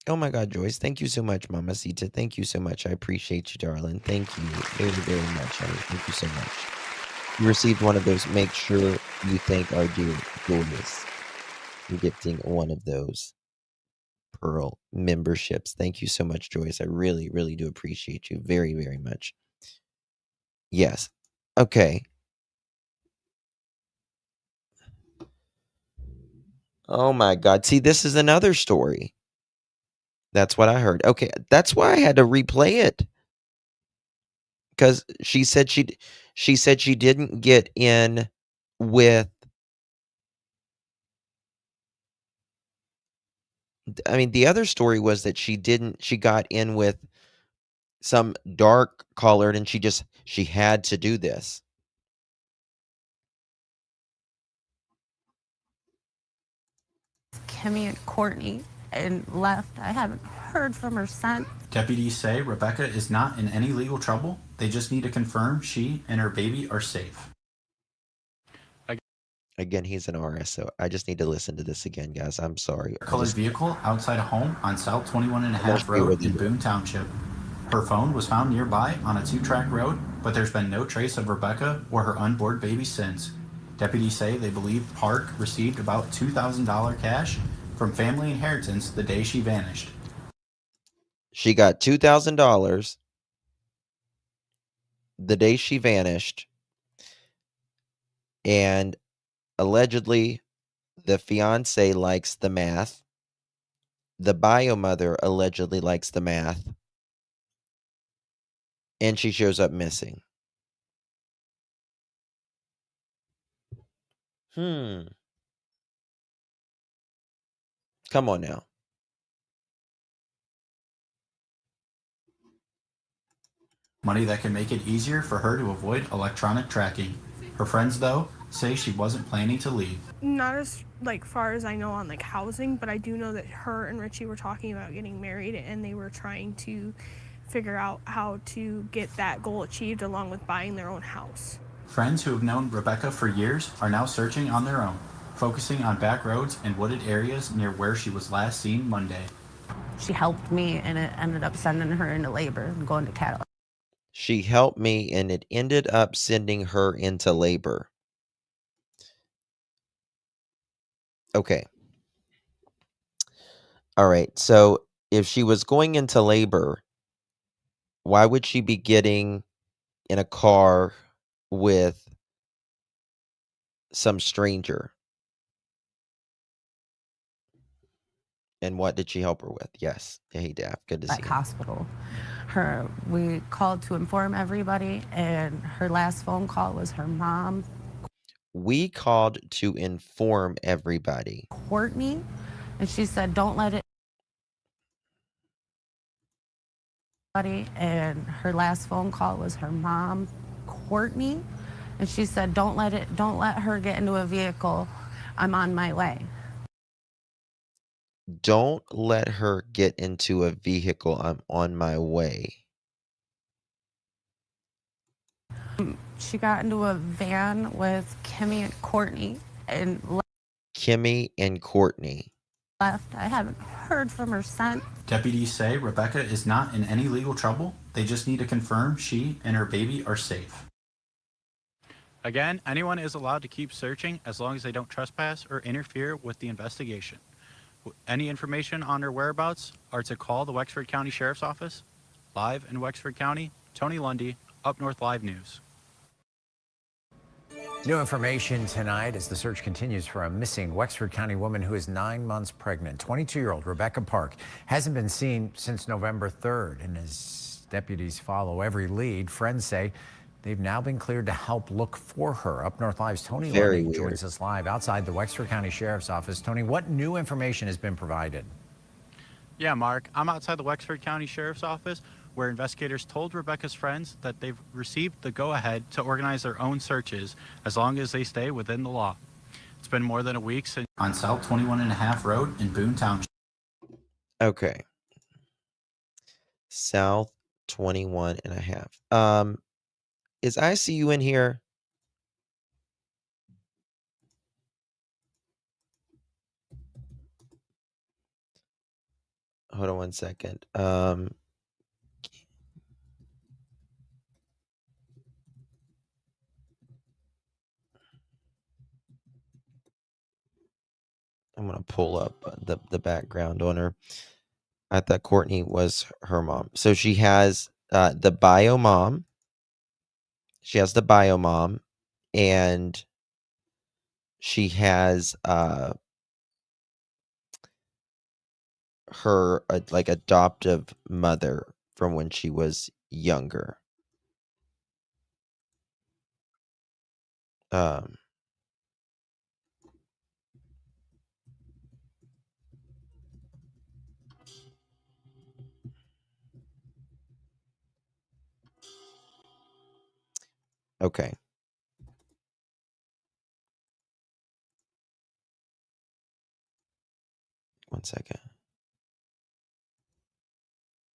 Oh my God, Joyce. Thank you so much, Mamacita. Thank you so much. I appreciate you, darling. Thank you very, very much, honey. Thank you so much. You received one of those. Make sure you thank our dear Joyce for gifting one of those Pearl memberships. Thank you so much, Joyce. I really, really do appreciate you very, very much. Yes. Okay. Oh my God. See, this is another story. That's what I heard. Okay, that's why I had to replay it. Because she said she didn't get in with, I mean, the other story was that she got in with some dark colored, and she had to do this. Kimmy and Courtney and left. I haven't heard from her since. Deputies say Rebecca is not in any legal trouble. They just need to confirm she and her baby are safe. Again, he's an RS, so I just need to listen to this again, guys. I'm sorry. Colored vehicle outside a home on South 21.5 Road in Boon Township. Her phone was found nearby on a 2-track road, but there's been no trace of Rebecca or her unborn baby since. Deputies say they believe Park received about $2,000 cash from family inheritance the day she vanished. She got $2,000 the day she vanished, and allegedly the fiance likes the math. The bio mother allegedly likes the math, and she shows up missing. Come on now. Money that can make it easier for her to avoid electronic tracking. Her friends, though, say she wasn't planning to leave. Not as far as I know on housing, but I do know that her and Richie were talking about getting married, and they were trying to figure out how to get that goal achieved along with buying their own house. Friends who have known Rebecca for years are now searching on their own, focusing on back roads and wooded areas near where she was last seen Monday. She helped me, and it ended up sending her into labor and going to Cadillac. She helped me, and it ended up sending her into labor. Okay. All right. So if she was going into labor, why would she be getting in a car with some stranger? And what did she help her with? Yes. Hey, Daff. Good to see you. Hospital. We called to inform everybody, and her last phone call was her mom. We called to inform everybody. Courtney, and she said, don't let it. And her last phone call was her mom, Courtney, and she said, don't let her get into a vehicle. I'm on my way. Don't let her get into a vehicle. I'm on my way. She got into a van with Kimmy and Courtney and Kimmy and Courtney left. I haven't heard from her since. Deputies say Rebecca is not in any legal trouble. They just need to confirm she and her baby are safe. Again, anyone is allowed to keep searching as long as they don't trespass or interfere with the investigation. Any information on her whereabouts are to call the Wexford County Sheriff's Office. Live in Wexford County, Tony Lundy, Up North Live News. New information tonight as the search continues for a missing Wexford County woman who is 9 months pregnant. 22-year-old Rebecca Park hasn't been seen since November 3rd and is deputies follow every lead. Friends say they've now been cleared to help look for her. Up North Live's Tony Very Lundy weird. joins us live outside the Wexford County Sheriff's Office. Tony, what new information has been provided? Yeah, Mark, I'm outside the Wexford County Sheriff's Office, where investigators told Rebecca's friends that they've received the go-ahead to organize their own searches as long as they stay within the law. It's been more than a week since on South 21.5 Road in Boon Township. Okay. South 21.5. Is ICU in here? Hold on one second. I'm gonna pull up the background on her. I thought Courtney was her mom. So she has the bio mom. She has the bio mom, and she has her like adoptive mother from when she was younger. Okay. One second.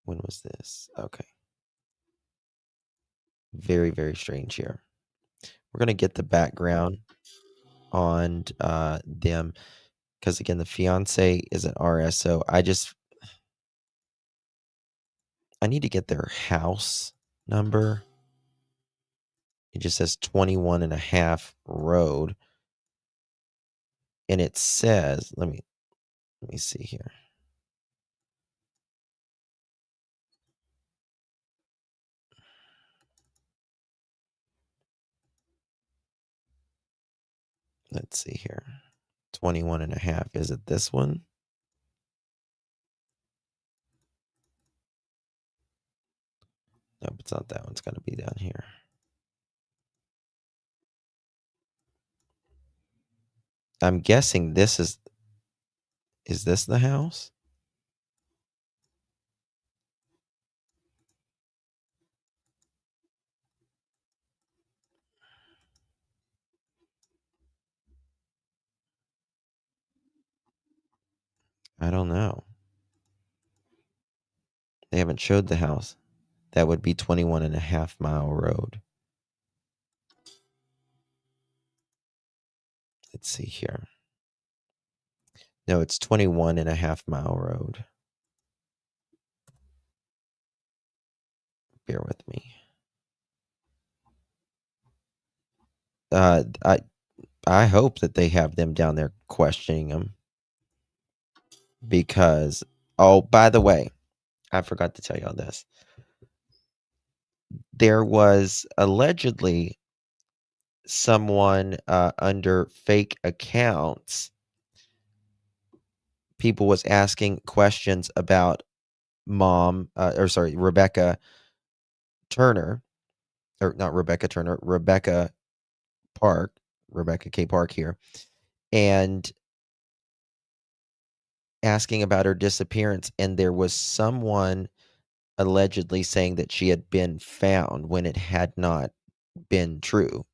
When was this? Okay. Very, very strange here. We're going to get the background on them because, again, the fiance is an RSO. I need to get their house number. It just says 21.5 Road. And it says, let me see here. Let's see here. 21.5. Is it this one? Nope, it's not that one. It's got to be down here. I'm guessing this is this the house? I don't know. They haven't showed the house. That would be 21.5 Mile Road. Let's see here. No, it's 21.5 Mile Road. Bear with me. I hope that they have them down there questioning them. Because, oh, by the way, I forgot to tell y'all this. There was allegedly someone under fake accounts. People was asking questions about Rebecca Turner, or not Rebecca Turner, Rebecca K. Park here, and asking about her disappearance. And there was someone allegedly saying that she had been found when it had not been true.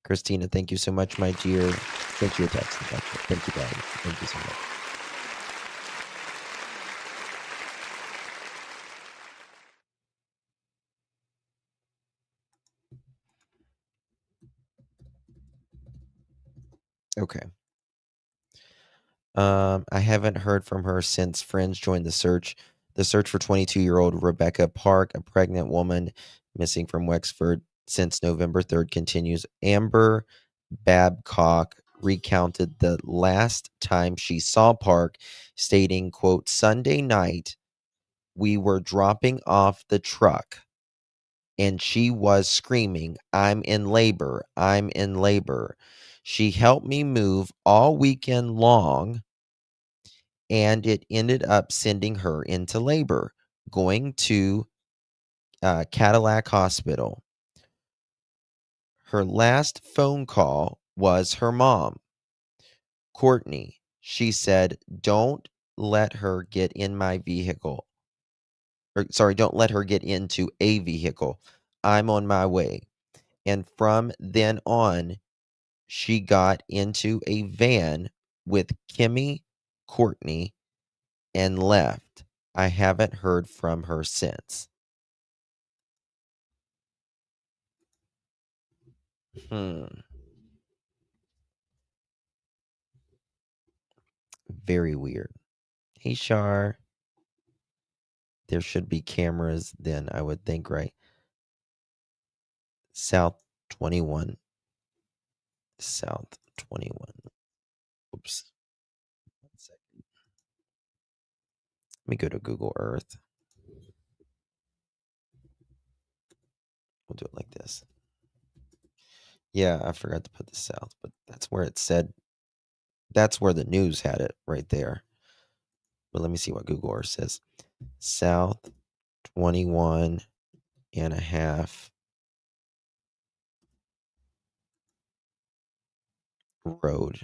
Christina, thank you so much, my dear. Thank you for your text. Thank you, guys. Thank you so much. Okay. I haven't heard from her since friends joined the search. The search for 22-year-old Rebecca Park, a pregnant woman missing from Wexford since November 3rd, continues. Amber Babcock recounted the last time she saw Park, stating, quote, "Sunday night, we were dropping off the truck, and she was screaming, 'I'm in labor, I'm in labor.' She helped me move all weekend long, and it ended up sending her into labor. Going to Cadillac Hospital. Her last phone call was her mom, Courtney. She said, "Don't let her get in my vehicle." Or, sorry, don't let her get into a vehicle. I'm on my way. And from then on, she got into a van with Kimmy, Courtney, and left. I haven't heard from her since. Very weird. Hey, Shar. There should be cameras then, I would think, right? South 21. South 21. Oops. 1 second. Let me go to Google Earth. We'll do it like this. Yeah, I forgot to put the south, but that's where it said. That's where the news had it right there. But let me see what Google Earth says. South 21 and a half road.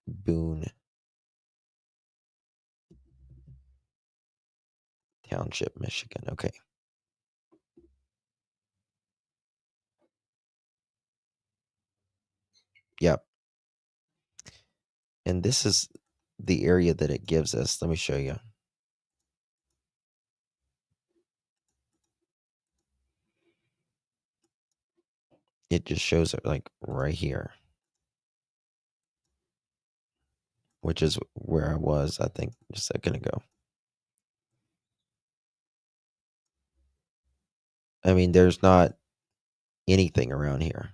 Boon Township, Michigan. Okay. Yep. And this is the area that it gives us. Let me show you. It just shows it like right here, which is where I was, I think, just a second ago. I mean, there's not anything around here,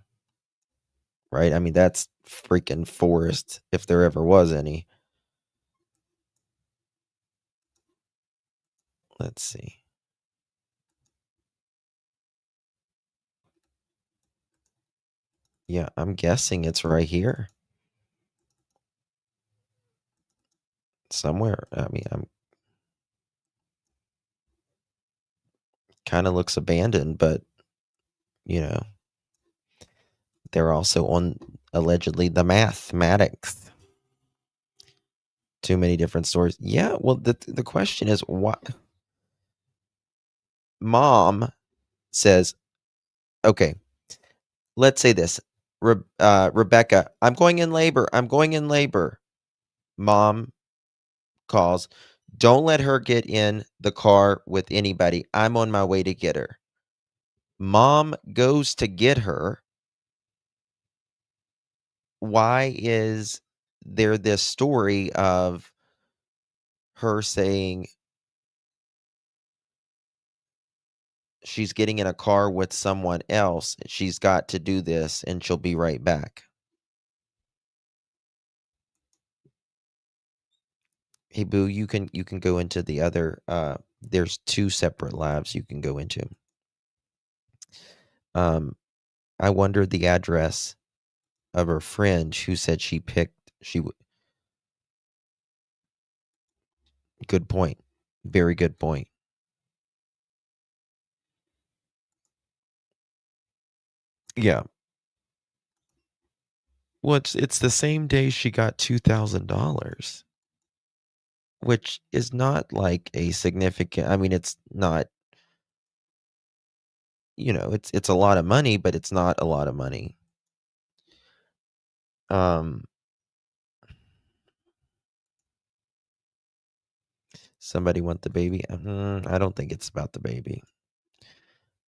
right? I mean, that's freaking forest, if there ever was any. Let's see. Yeah, I'm guessing it's right here. Somewhere. I mean, I'm kind of looks abandoned, but you know, they're also on allegedly the mathematics. Too many different stories. Yeah, well, the question is, what? Mom says, okay, let's say this. Rebecca, I'm going in labor. I'm going in labor. Mom calls, don't let her get in the car with anybody. I'm on my way to get her. Mom goes to get her. Why is there this story of her saying she's getting in a car with someone else? She's got to do this and she'll be right back. Hey Boo, you can go into the other there's 2 separate lives you can go into. I wonder the address of her friend who said good point. Very good point. Yeah. Well, it's the same day she got $2,000, which is not like a significant. I mean, it's not. It's a lot of money, but it's not a lot of money. Somebody want the baby? I don't think it's about the baby.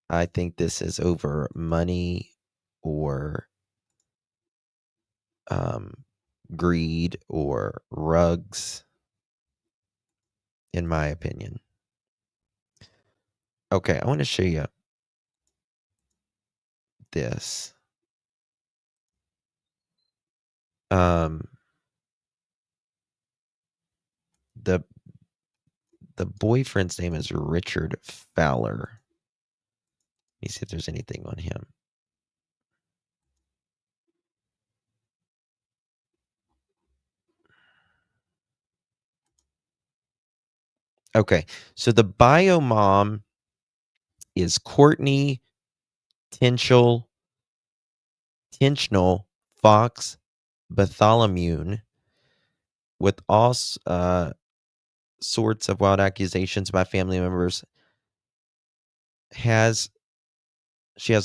I think this is over money or greed or rugs, in my opinion. Okay, I want to show you this. The boyfriend's name is Richard Fowler. Let me see if there's anything on him. Okay, so the bio mom is Courtney Tinchell Fox Bartholomew, with all sorts of wild accusations by family members. She has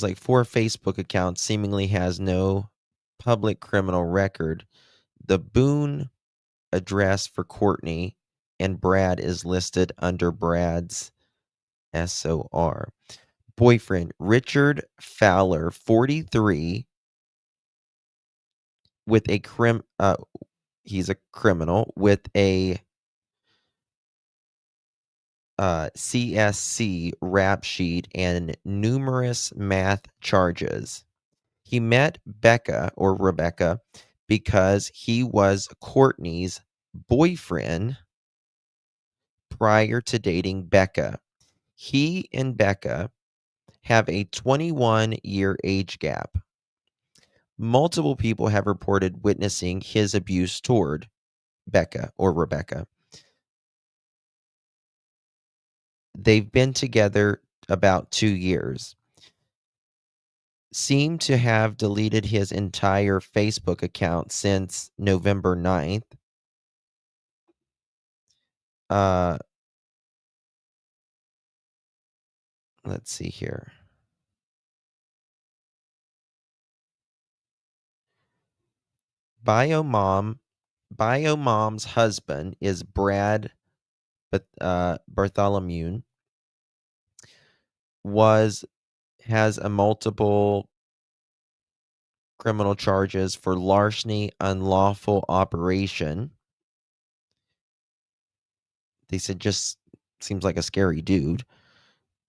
like 4 Facebook accounts, seemingly has no public criminal record. The Boone address for Courtney and Brad is listed under Brad's SOR. Boyfriend, Richard Fowler, 43, with a he's a criminal with a CSC rap sheet and numerous math charges. He met Rebecca because he was Courtney's boyfriend prior to dating Becca. He and Becca have a 21-year age gap. Multiple people have reported witnessing his abuse toward Rebecca. They've been together about 2 years. Seemed to have deleted his entire Facebook account since November 9th. Let's see here. Bio mom's husband is Brad Bartholomew. Has a multiple criminal charges for larceny, unlawful operation. They said just seems like a scary dude.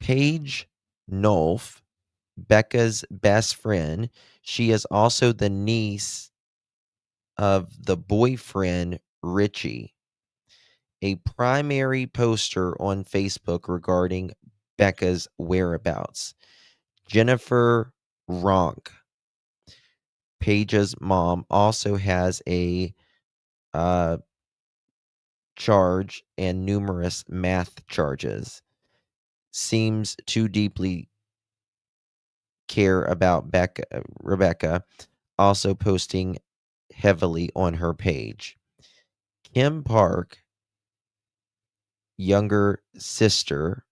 Paige Nolf, Becca's best friend. She is also the niece of the boyfriend, Richie. A primary poster on Facebook regarding Becca's whereabouts. Jennifer Ronk, Paige's mom, also has a charge and numerous math charges. Seems to deeply care about Rebecca, also posting heavily on her page. Kim Park, younger sister,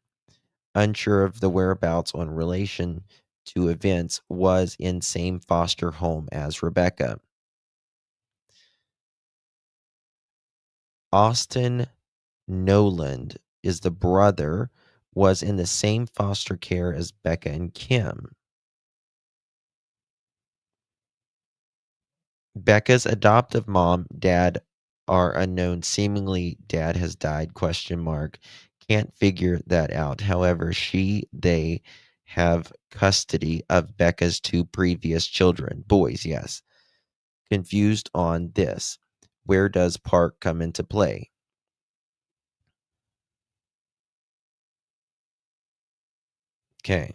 unsure of the whereabouts on relation to events, was in same foster home as Rebecca. Austin Noland is the brother, was in the same foster care as Becca and Kim. Becca's adoptive mom, dad are unknown. Seemingly dad has died, ? Can't figure that out. However, they have custody of Becca's 2 previous children. Boys, yes. Confused on this. Where does Park come into play? Okay.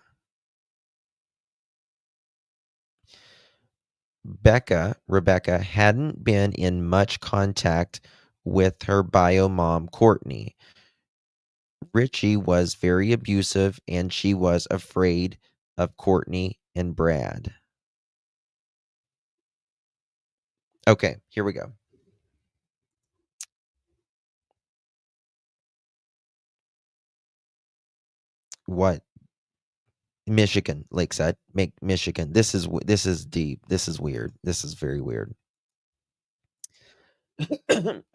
Rebecca hadn't been in much contact with her bio mom, Courtney. Richie was very abusive and she was afraid of Courtney and Brad. Okay, here we go. What? Michigan, Lakeside, Michigan. This is deep. This is weird. This is very weird.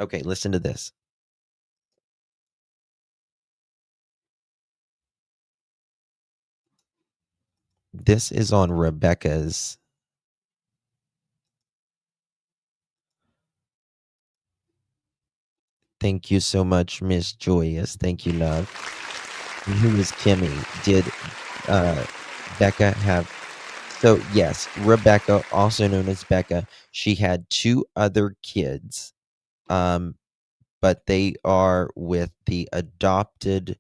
Okay, listen to this. This is on Rebecca's. Thank you so much, Miss Joyous. Thank you, love. And who is Kimmy? Did Becca have... So, yes, Rebecca, also known as Becca, she had 2 other kids, but they are with the adopted,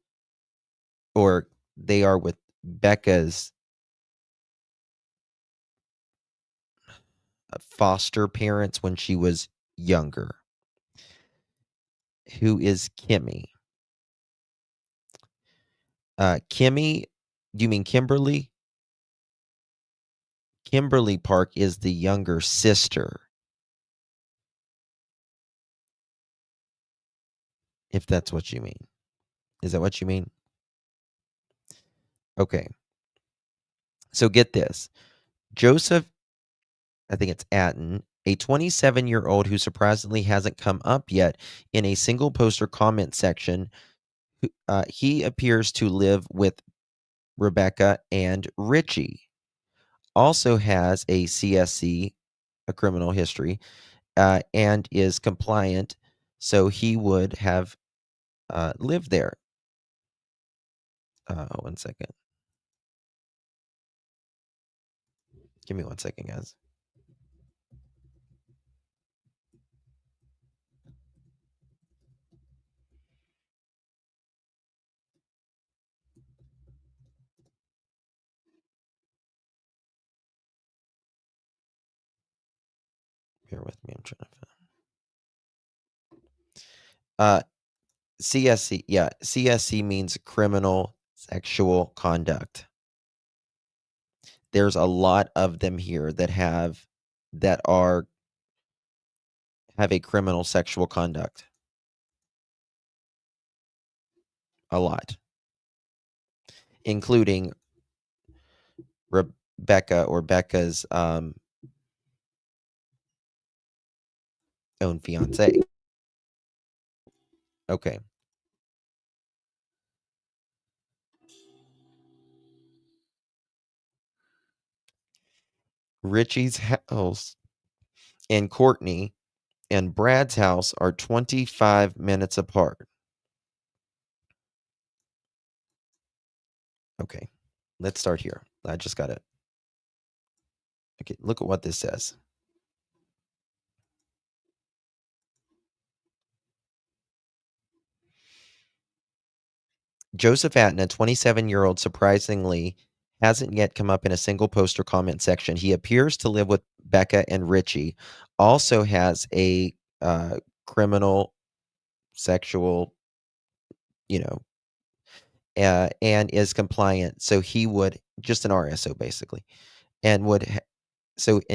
or they are with Becca's foster parents when she was younger. Who is Kimmy? Kimmy, do you mean Kimberly? Kimberly Park is the younger sister. If that's what you mean. Is that what you mean? Okay. So get this. Joseph, I think it's Atten, a 27-year-old who surprisingly hasn't come up yet in a single post or comment section. He appears to live with Rebecca and Richie. Also has a CSC, a criminal history, and is compliant, so he would have lived there. 1 second. Give me 1 second, guys. Bear with me. I'm trying to find. CSC, yeah, CSC means criminal sexual conduct. There's a lot of them here that have a criminal sexual conduct. A lot. Including Rebecca or Becca's own fiance. Okay. Richie's house and Courtney and Brad's house are 25 minutes apart. Okay. Let's start here. I just got it. Okay, look at what this says. Joseph Atten, a 27-year-old, surprisingly hasn't yet come up in a single post or comment section. He appears to live with Becca and Richie. Also has a criminal sexual, and is compliant. So he would, just an RSO basically, and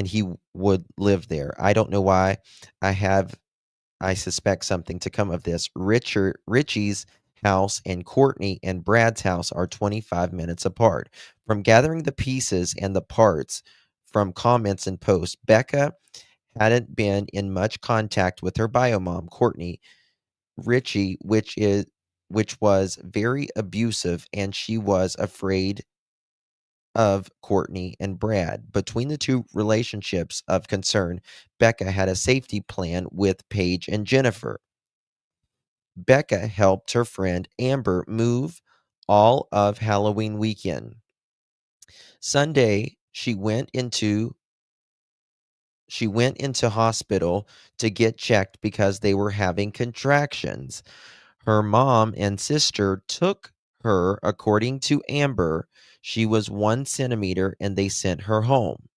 he would live there. I don't know why. I suspect something to come of this. Richie's house and Courtney and Brad's house are 25 minutes apart. From gathering the pieces and the parts from comments and posts, Becca hadn't been in much contact with her bio mom, Courtney. Richie, which was very abusive, and she was afraid of Courtney and Brad. Between the two relationships of concern, Becca had a safety plan with Paige and Jennifer. Becca helped her friend Amber move all of Halloween weekend. Sunday, she went into hospital to get checked because they were having contractions. Her mom and sister took her, according to Amber. She was 1 centimeter and they sent her home.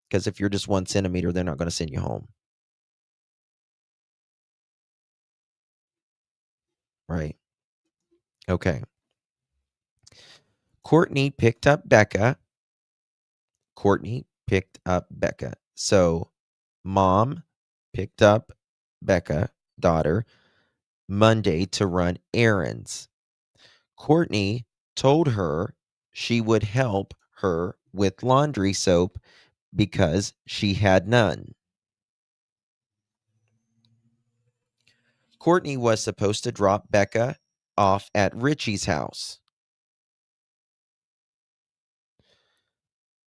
Because if you're just 1 centimeter, they're not going to send you home. Right. Okay. Courtney picked up Becca. So mom picked up Becca, daughter, Monday to run errands. Courtney told her she would help her with laundry soap because she had none. Courtney was supposed to drop Becca off at Richie's house.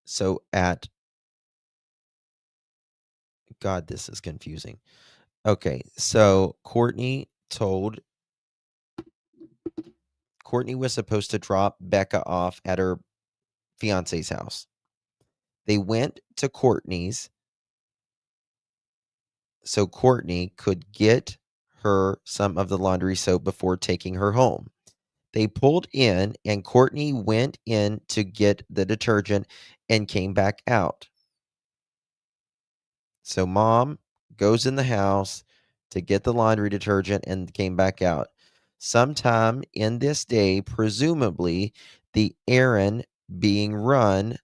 So God, this is confusing. Okay, so Courtney was supposed to drop Becca off at her fiance's house. They went to Courtney's so Courtney could get her some of the laundry soap before taking her home. They pulled in and Courtney went in to get the detergent and came back out. So mom goes in the house to get the laundry detergent and came back out. Sometime in this day, presumably the errand being run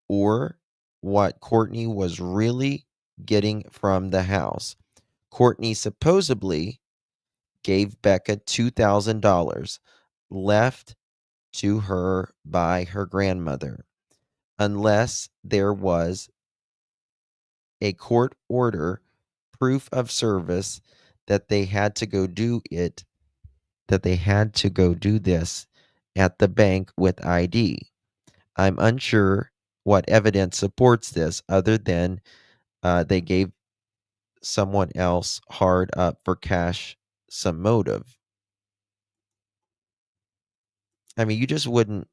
or what Courtney was really getting from the house. Courtney supposedly gave Becca $2,000 left to her by her grandmother, unless there was a court order, proof of service that they had to go do this at the bank with ID. I'm unsure what evidence supports this other than they gave someone else hard up for cash some motive. I mean, you just wouldn't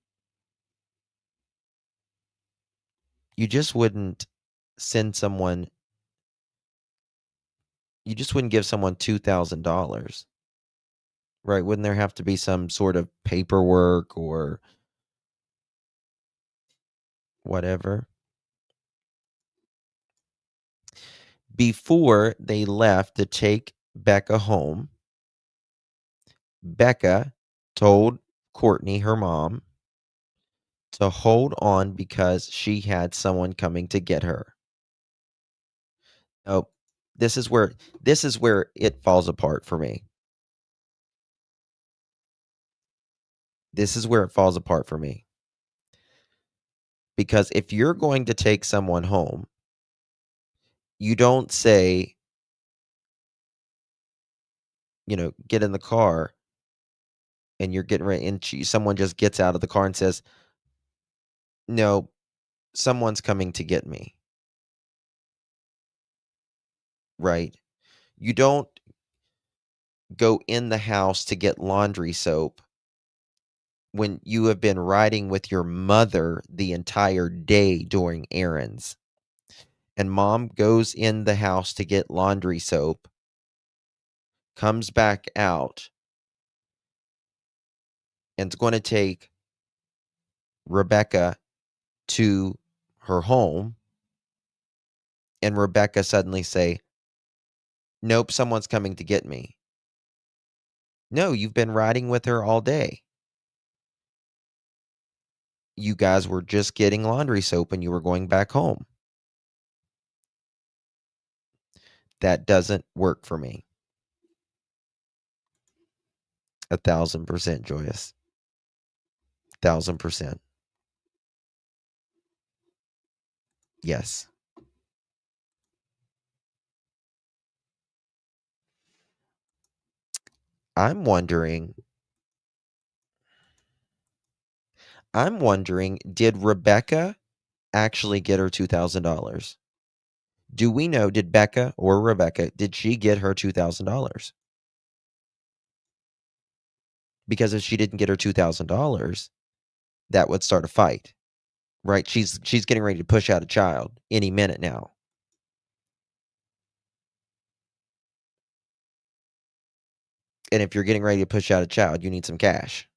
send someone, you just wouldn't give someone $2,000, right? Wouldn't there have to be some sort of paperwork or whatever? Before they left to take Becca home, Becca told Courtney, her mom, to hold on because she had someone coming to get her. Oh, this is where it falls apart for me. This is where it falls apart for me. Because if you're going to take someone home, you don't say, get in the car and you're getting ready and someone just gets out of the car and says, no, someone's coming to get me. Right? You don't go in the house to get laundry soap when you have been riding with your mother the entire day doing errands. And mom goes in the house to get laundry soap, comes back out, and is going to take Rebecca to her home. And Rebecca suddenly say, nope, someone's coming to get me. No, you've been riding with her all day. You guys were just getting laundry soap and you were going back home. That doesn't work for me. 1,000% Joyous. 1,000%. Yes. I'm wondering, did Rebecca actually get her $2,000? Do we know, did Becca or Rebecca, did she get her $2,000? Because if she didn't get her $2,000, that would start a fight, right? She's getting ready to push out a child any minute now. And if you're getting ready to push out a child, you need some cash,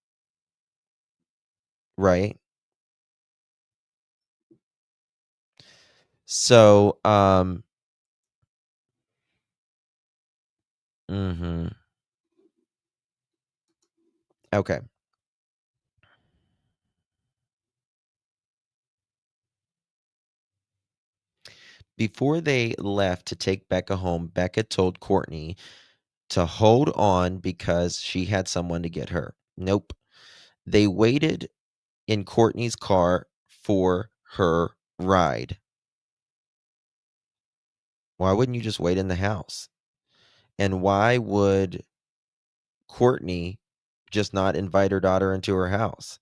right? So, okay. Before they left to take Becca home, Becca told Courtney to hold on because she had someone to get her. Nope. They waited in Courtney's car for her ride. Why wouldn't you just wait in the house? And why would Courtney just not invite her daughter into her house?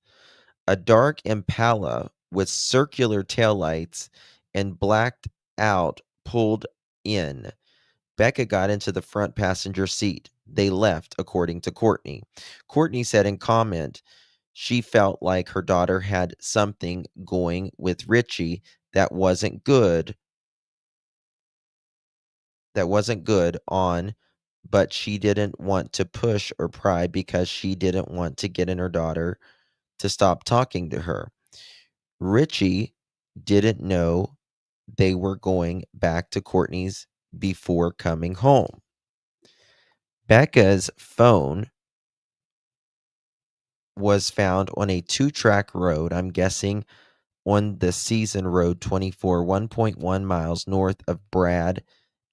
A dark Impala with circular taillights and blacked out pulled in. Becca got into the front passenger seat. They left, according to Courtney. Courtney said in comment she felt like her daughter had something going with Richie that wasn't good. But she didn't want to push or pry because she didn't want to get in her daughter to stop talking to her. Richie didn't know they were going back to Courtney's before coming home. Becca's phone was found on a 2-track road, I'm guessing on the Season Road 24, 1.1 miles north of Brad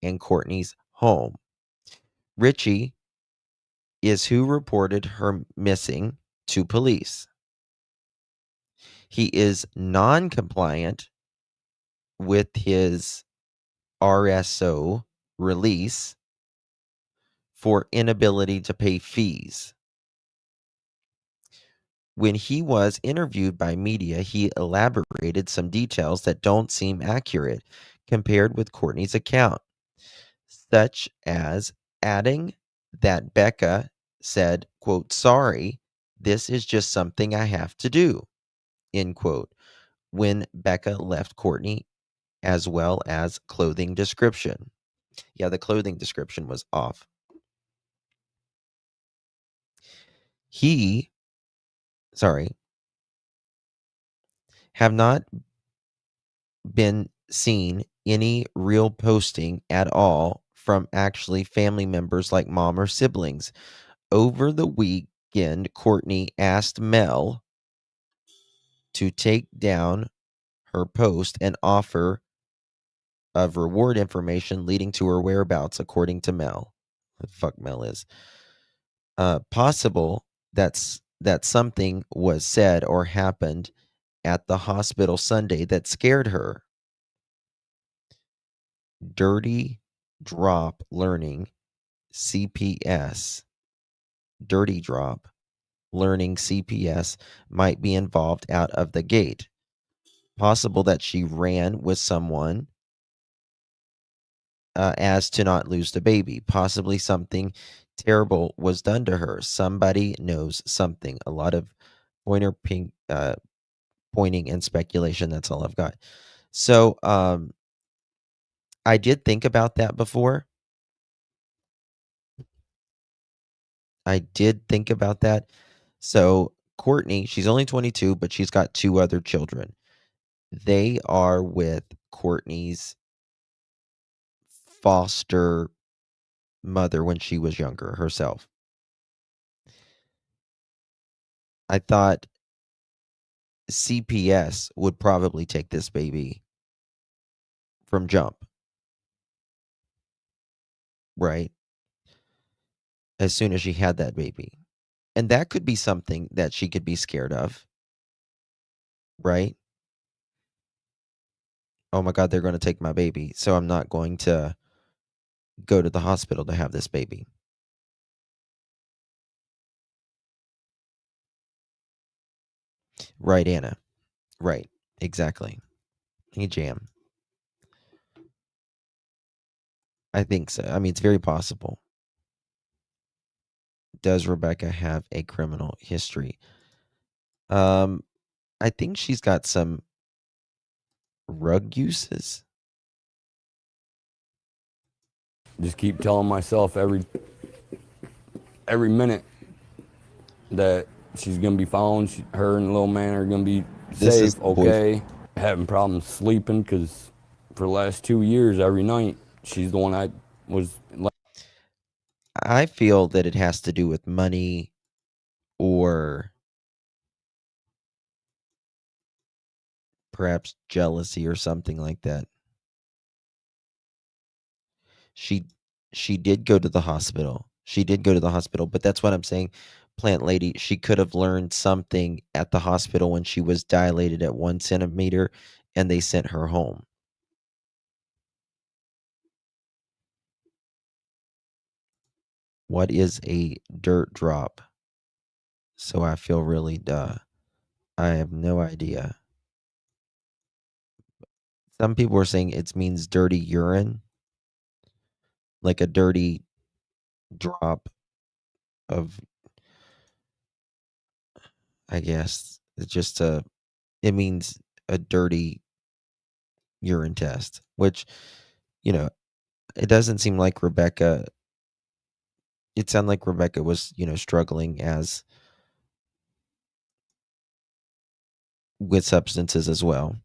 and Courtney's home. Richie is who reported her missing to police. He is non-compliant with his RSO release for inability to pay fees. When he was interviewed by media, he elaborated some details that don't seem accurate compared with Courtney's account, such as adding that Becca said, quote, "Sorry, this is just something I have to do," end quote, when Becca left Courtney, as well as clothing description. Yeah, the clothing description was off. Have not been seen any real posting at all from actually family members like mom or siblings. Over the weekend, Courtney asked Mel to take down her post and offer of reward information leading to her whereabouts, according to Mel. What the fuck Mel is. Possible that something was said or happened at the hospital Sunday that scared her. Dirty Drop Learning CPS. Dirty Drop Learning CPS might be involved out of the gate. Possible that she ran with someone as to not lose the baby. Possibly something terrible was done to her. Somebody knows something. A lot of pointing and speculation. That's all I've got. So I did think about that before. I did think about that. So Courtney, she's only 22, but she's got 2 other children. They are with Courtney's foster mother when she was younger herself. I thought CPS would probably take this baby from jump. Right? As soon as she had that baby. And that could be something that she could be scared of. Right? Oh my God, they're going to take my baby. So I'm not going to go to the hospital to have this baby. Right, Anna. Right. Exactly. Hey, Jam. I think so. I mean, it's very possible. Does Rebecca have a criminal history? I think she's got some rug uses. Just keep telling myself every minute that she's gonna be found. Her and the little man are gonna be safe. Okay. Having problems sleeping because for the last 2 years, every night she's the one I was. I feel that it has to do with money or perhaps jealousy or something like that. She did go to the hospital. She did go to the hospital, but that's what I'm saying. Plant lady, she could have learned something at the hospital when she was dilated at 1 centimeter and they sent her home. What is a dirt drop? So I feel really I have no idea. Some people are saying it means dirty urine. Like a dirty drop of, I guess, it's just it means a dirty urine test, which, it doesn't seem like Rebecca, it sounded like Rebecca was, struggling with substances as well.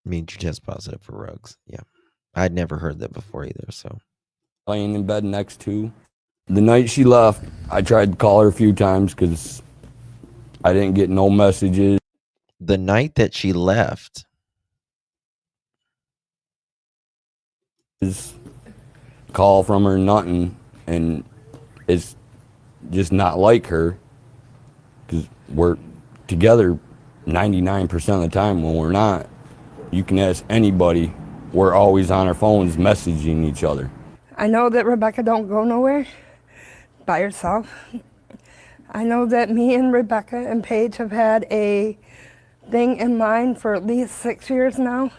Means you test positive for rugs. Yeah. I'd never heard that before either. So laying in bed next to. The night she left, I tried to call her a few times because I didn't get no messages. The night that she left, call from her, nothing, and it's just not like her because we're together 99% of the time. When we're not, you can ask anybody, we're always on our phones messaging each other. I know that Rebecca don't go nowhere by herself. I know that me and Rebecca and Paige have had a thing in mind for at least 6 years now,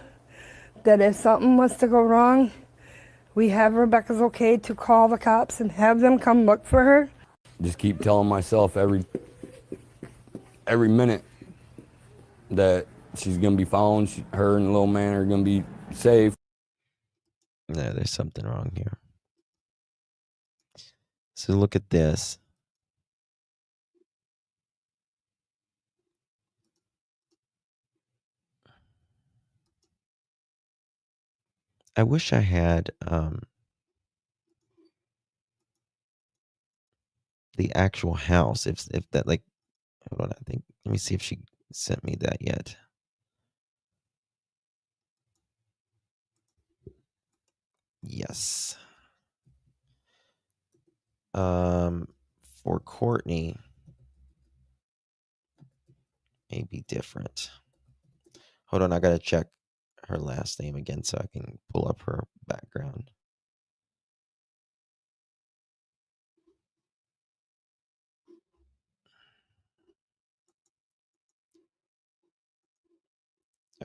that if something was to go wrong, we have Rebecca's okay to call the cops and have them come look for her. Just keep telling myself every minute that she's gonna be found. Her and the little man are gonna be safe. no, there's something wrong here. So look at this. I wish I had the actual house. If that, like, hold on, let me see if she sent me that yet. Yes. For Courtney, may be different. Hold on, I gotta check her last name again so I can pull up her background.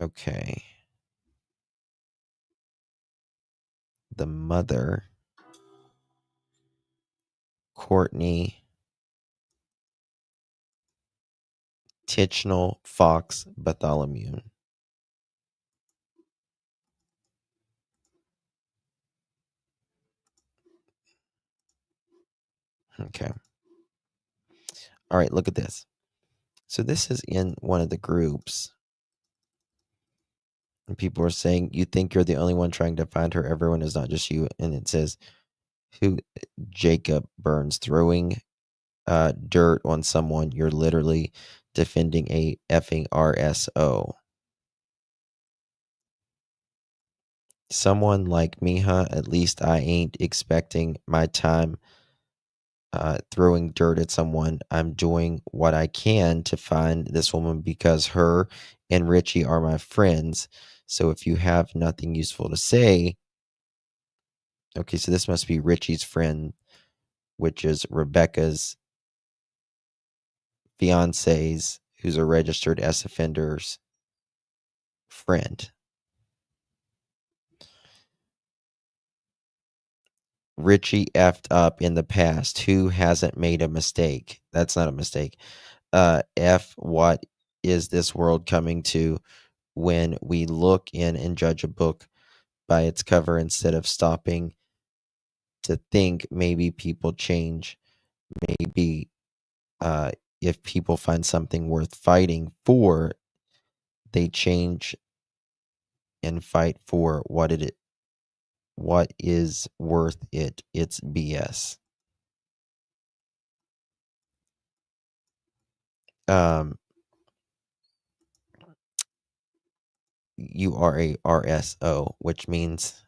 Okay. The mother, Courtney Tichnell Fox Bartholomew. Okay. All right, look at this. So this is in one of the groups. And people are saying, you think you're the only one trying to find her. Everyone is not just you. And it says, who Jacob Burns throwing dirt on someone. You're literally defending a effing RSO. Someone like me, huh? At least I ain't expecting my time throwing dirt at someone. I'm doing what I can to find this woman because her and Richie are my friends. So if you have nothing useful to say, okay, so this must be Richie's friend, which is Rebecca's fiance's, who's a registered S offender's friend. Richie effed up in the past. Who hasn't made a mistake? That's not a mistake. What is this world coming to when we look in and judge a book by its cover instead of stopping to think maybe people change? Maybe if people find something worth fighting for, they change and fight for what is worth it. It's BS. You are a RSO, which means,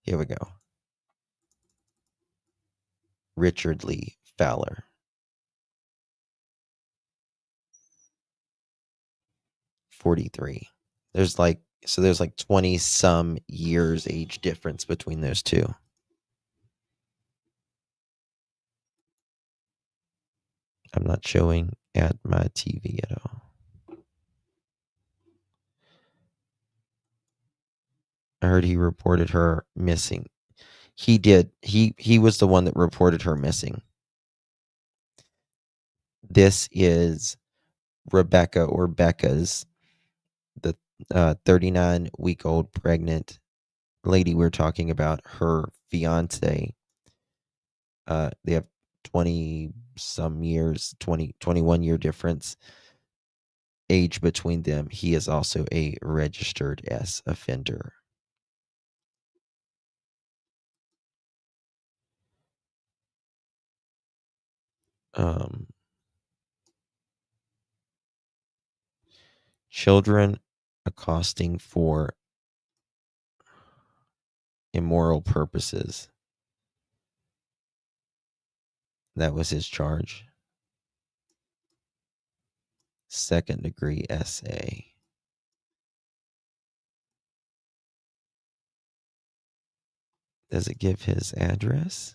here we go, Richard Lee Fowler. 43. There's like 20 some years age difference between those two. I'm not showing at my TV at all. I heard he reported her missing. He did. He was the one that reported her missing. This is Rebecca, or Becca's, the 39-week-old pregnant lady we're talking about, her fiance. They have 20 some years, 21 year difference age between them. He is also a registered S offender. Um, children accosting for immoral purposes. That was his charge. Second-degree SA. Does it give his address?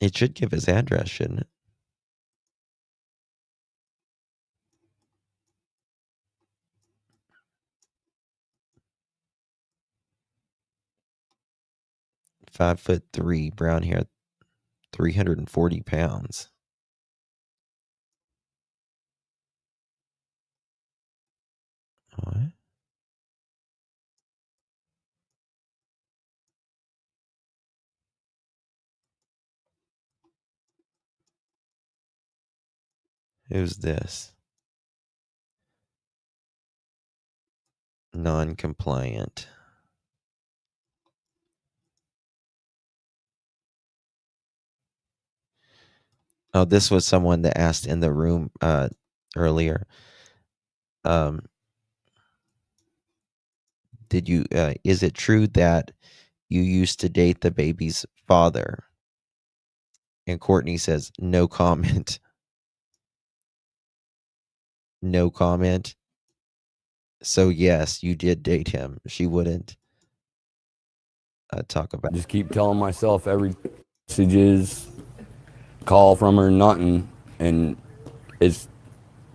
It should give his address, shouldn't it? "5'3", brown hair, 340 pounds. What? Who's this? Non-compliant. Oh, this was someone that asked in the room earlier. Did you? Is it true that you used to date the baby's father? And Courtney says, no comment. No comment. So yes, you did date him. She wouldn't talk about. Just keep telling myself every messages, call from her, nothing, and it's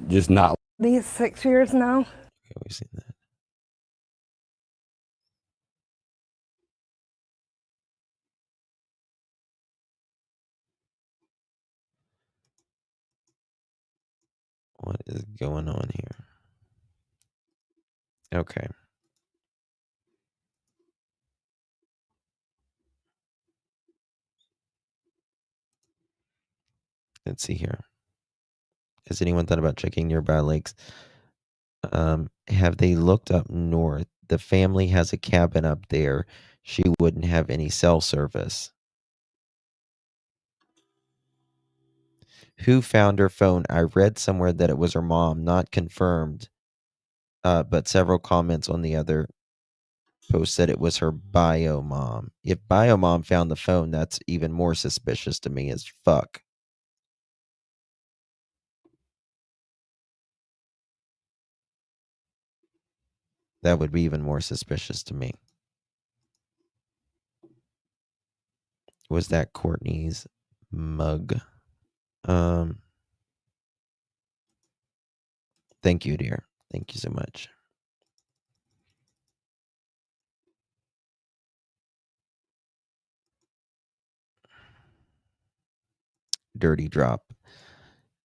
just not. These 6 years now. Okay, we've seen that. What is going on here? Okay. Let's see here. Has anyone thought about checking nearby lakes? Have they looked up north? The family has a cabin up there. She wouldn't have any cell service. Who found her phone? I read somewhere that it was her mom, not confirmed. But several comments on the other post said it was her bio mom. If bio mom found the phone, that's even more suspicious to me as fuck. That would be even more suspicious to me. Was that Courtney's mug? Thank you, dear. Thank you so much. Dirty drop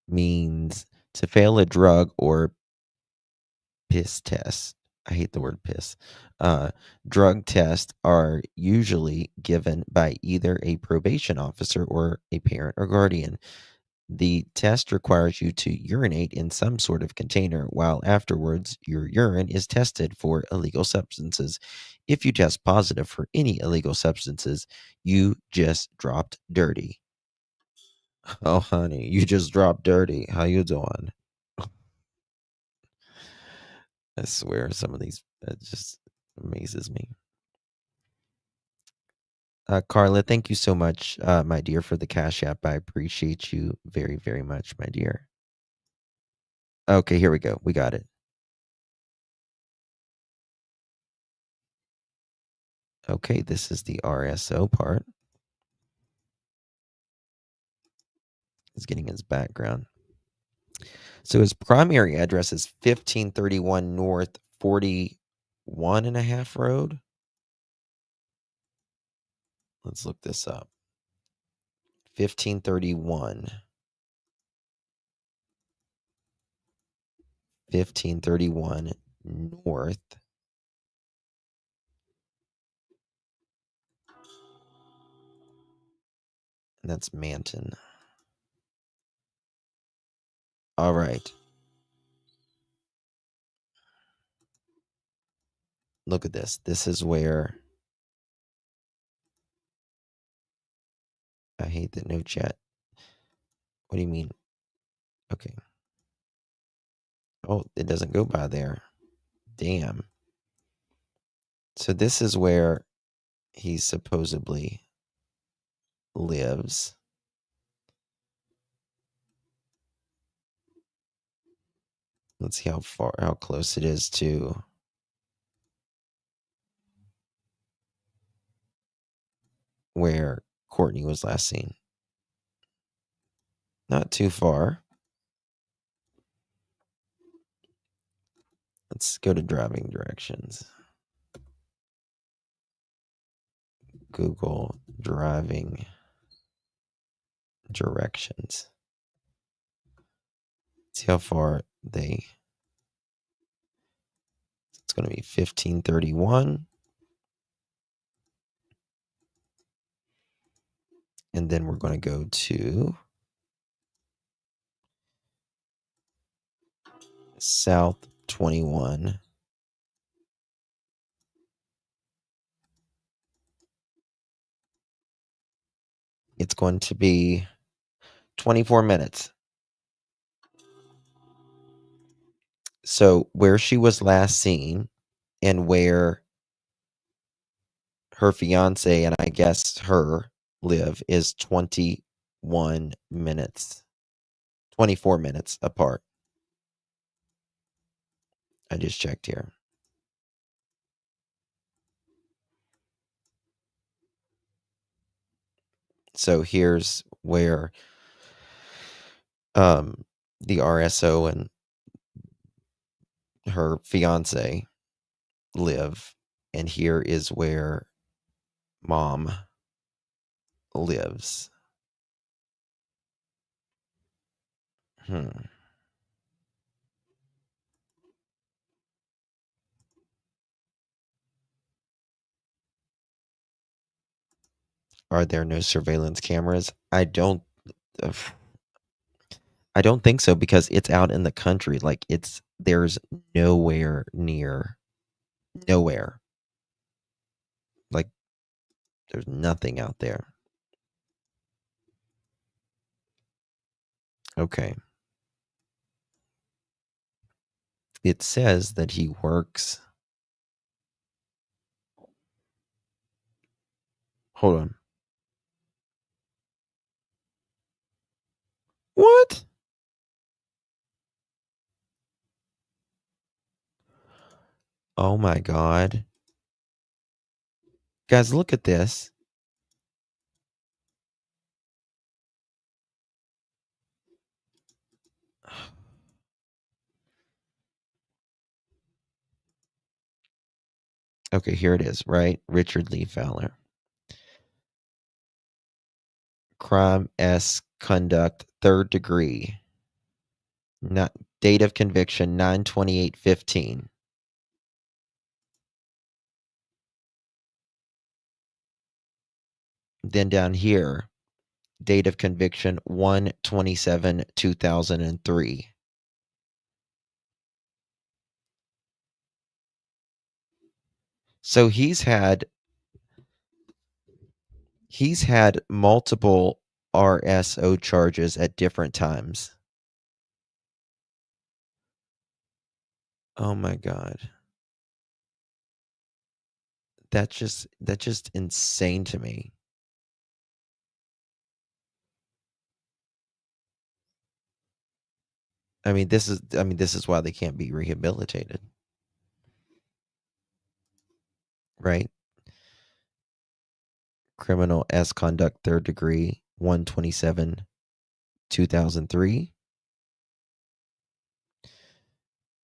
means to fail a drug or piss test. I hate the word piss. Drug tests are usually given by either a probation officer or a parent or guardian. The test requires you to urinate in some sort of container, while afterwards your urine is tested for illegal substances. If you test positive for any illegal substances, you just dropped dirty. Oh, honey, you just dropped dirty. How you doing? I swear, some of these, it just amazes me. Carla, thank you so much, my dear, for the Cash App. I appreciate you very, very much, my dear. Okay, here we go. We got it. Okay, this is the RSO part. He's getting his background. So his primary address is 1531 North 41 and a half Road. Let's look this up. 1531. 1531 North. And that's Manton. All right. Look at this. This is where I hate that no chat. What do you mean? Okay. Oh, it doesn't go by there. Damn. So this is where he supposedly lives. Let's see how close it is to where Courtney was last seen. Not too far. Let's go to driving directions. Google driving directions. See how far they. It's going to be 1531. And then we're going to go to South 21. It's going to be 24 minutes. So where she was last seen and where her fiance and I guess her live is 21 minutes, 24 minutes apart. I just checked here. So here's where the RSO and her fiance live, and here is where mom lives. Are there no surveillance cameras? I don't think so, because it's out in the country. Like, there's nowhere near. Nowhere. Like, there's nothing out there. Okay. It says that he works. Hold on. What? Oh my God. Guys, look at this. Okay, here it is, right? Richard Lee Fowler. Crime S conduct, 3rd degree. Not date of conviction 9/28/15. Then down here, date of conviction 1/27/2003. So he's had multiple RSO charges at different times. Oh my God. That's just insane to me. I mean, this is why they can't be rehabilitated. Right? Criminal S conduct, 3rd degree, 1/27/2003.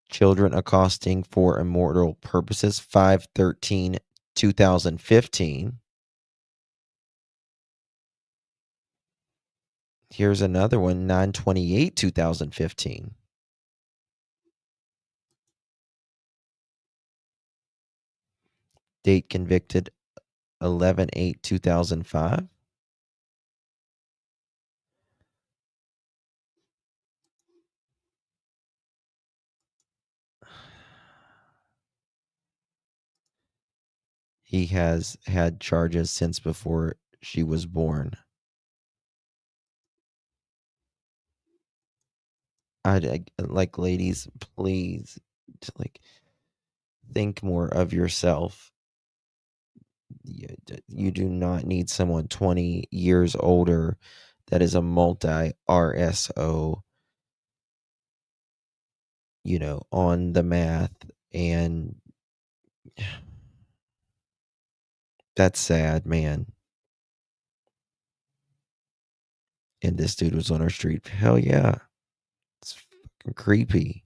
Children accosting for immoral purposes, 5/13/2015. Here's another one, 9/28/2015. Date convicted 11/8/2005. He has had charges since before she was born. like, ladies, please, like, think more of yourself. You do not need someone 20 years older that is a multi RSO, on the math. And that's sad, man. And this dude was on our street. Hell yeah. It's fucking creepy.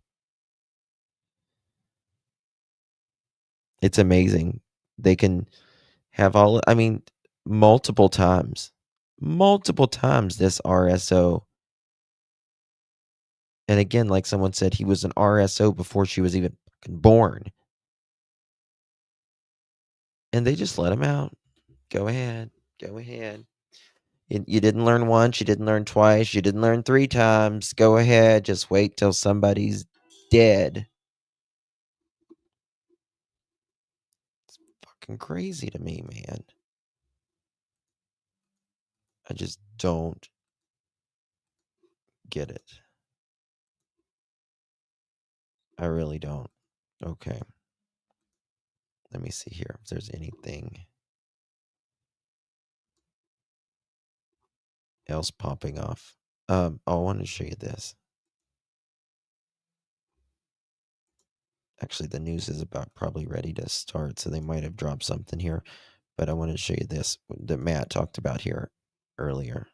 It's amazing. They can have multiple times this RSO. And again, like someone said, he was an RSO before she was even fucking born. And they just let him out. Go ahead. Go ahead. You didn't learn once. You didn't learn twice. You didn't learn 3 times. Go ahead. Just wait till somebody's dead. It's fucking crazy to me, man. I just don't get it. I really don't. Okay. Let me see here if there's anything else popping off. I wanted to show you this. Actually, the news is about probably ready to start, so they might have dropped something here. But I wanted to show you this that Matt talked about here earlier.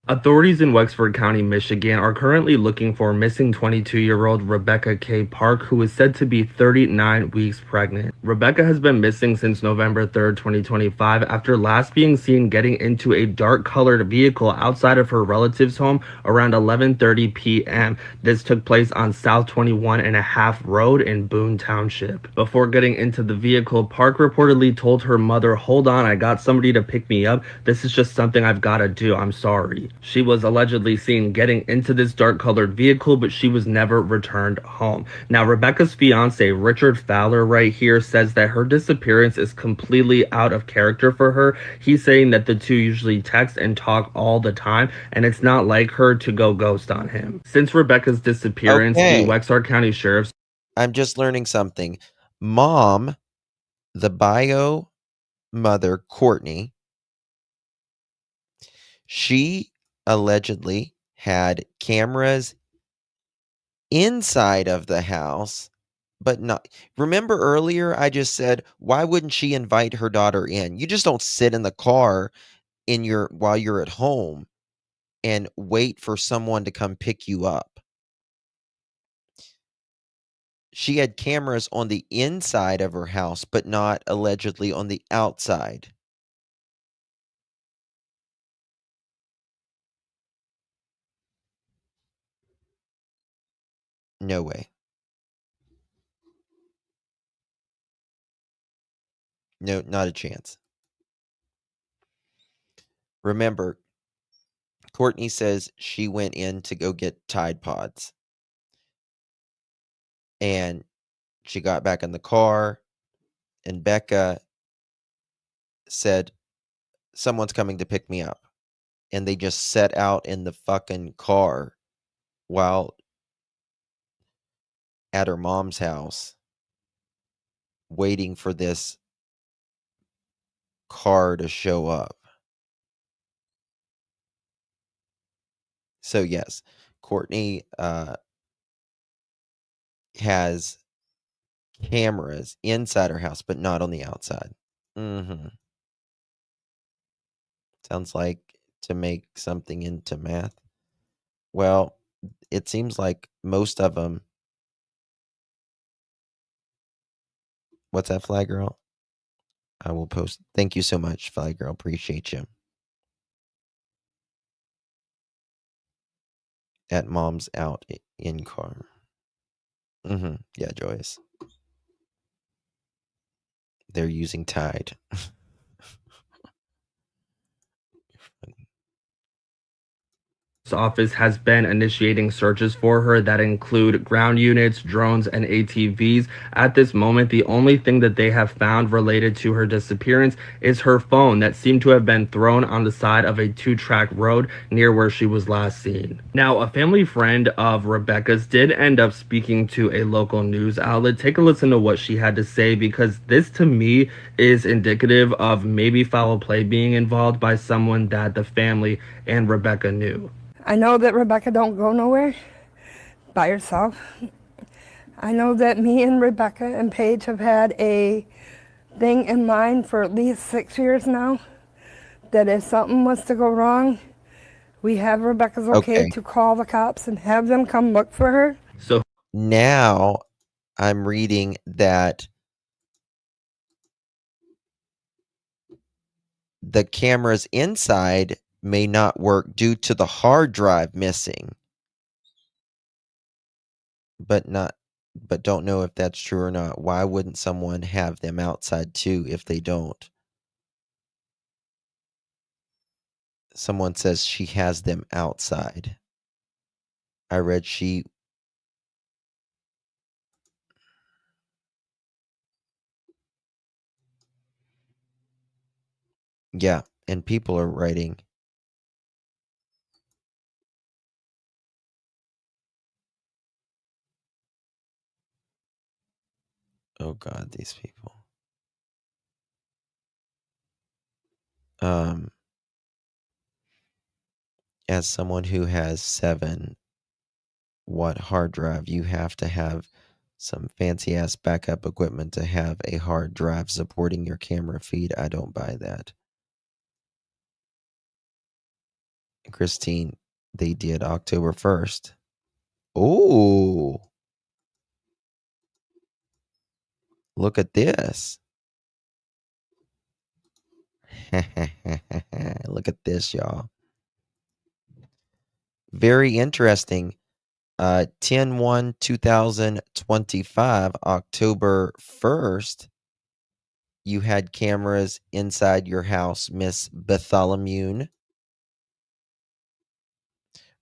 Authorities in Wexford County, Michigan are currently looking for missing 22-year-old Rebecca K. Park, who is said to be 39 weeks pregnant. Rebecca has been missing since November 3rd, 2025, after last being seen getting into a dark-colored vehicle outside of her relative's home around 11:30 p.m. This took place on South 21.5 Road in Boon Township. Before getting into the vehicle, Park reportedly told her mother, "Hold on, I got somebody to pick me up. This is just something I've got to do. I'm sorry." She was allegedly seen getting into this dark-colored vehicle, but she was never returned home. Now, Rebecca's fiance, Richard Fowler, right here, says that her disappearance is completely out of character for her. He's saying that the two usually text and talk all the time, and it's not like her to go ghost on him. Since Rebecca's disappearance, the Wexford County Sheriff's... I'm just learning something. Mom, the bio mother, Courtney, she allegedly had cameras inside of the house, but not. Remember earlier I just said, why wouldn't she invite her daughter in? You just don't sit in the car while you're at home and wait for someone to come pick you up. She had cameras on the inside of her house, but not allegedly on the outside. No way. No, not a chance. Remember, Courtney says she went in to go get Tide Pods. And she got back in the car, and Becca said, "Someone's coming to pick me up." And they just set out in the fucking car while at her mom's house, waiting for this car to show up. So yes, Courtney has cameras inside her house, but not on the outside. Sounds like to make something into math. Well, it seems like most of them. What's that, Fly Girl? I will post. Thank you so much, Fly Girl. Appreciate you. At mom's out in car. Yeah, Joyce. They're using Tide. office has been initiating searches for her that include ground units, drones, and ATVs. At this moment, the only thing that they have found related to her disappearance is her phone that seemed to have been thrown on the side of a 2-track road near where she was last seen. Now, a family friend of Rebecca's did end up speaking to a local news outlet. Take a listen to what she had to say, because this to me is indicative of maybe foul play being involved by someone that the family and Rebecca knew. I know that Rebecca don't go nowhere by herself. I know that me and Rebecca and Paige have had a thing in mind for at least 6 years now, that if something was to go wrong, we have Rebecca's okay to call the cops and have them come look for her. So now I'm reading that the cameras inside may not work due to the hard drive missing. But don't know if that's true or not. Why wouldn't someone have them outside too if they don't? Someone says she has them outside. I read she... Yeah, and people are writing. Oh God, these people. As someone who has 7-watt hard drive, you have to have some fancy ass backup equipment to have a hard drive supporting your camera feed. I don't buy that. Christine, they did October 1st. Oh, look at this. Look at this, y'all. Very interesting. 10/1/2025, October 1st, you had cameras inside your house, Miss Bartholomew.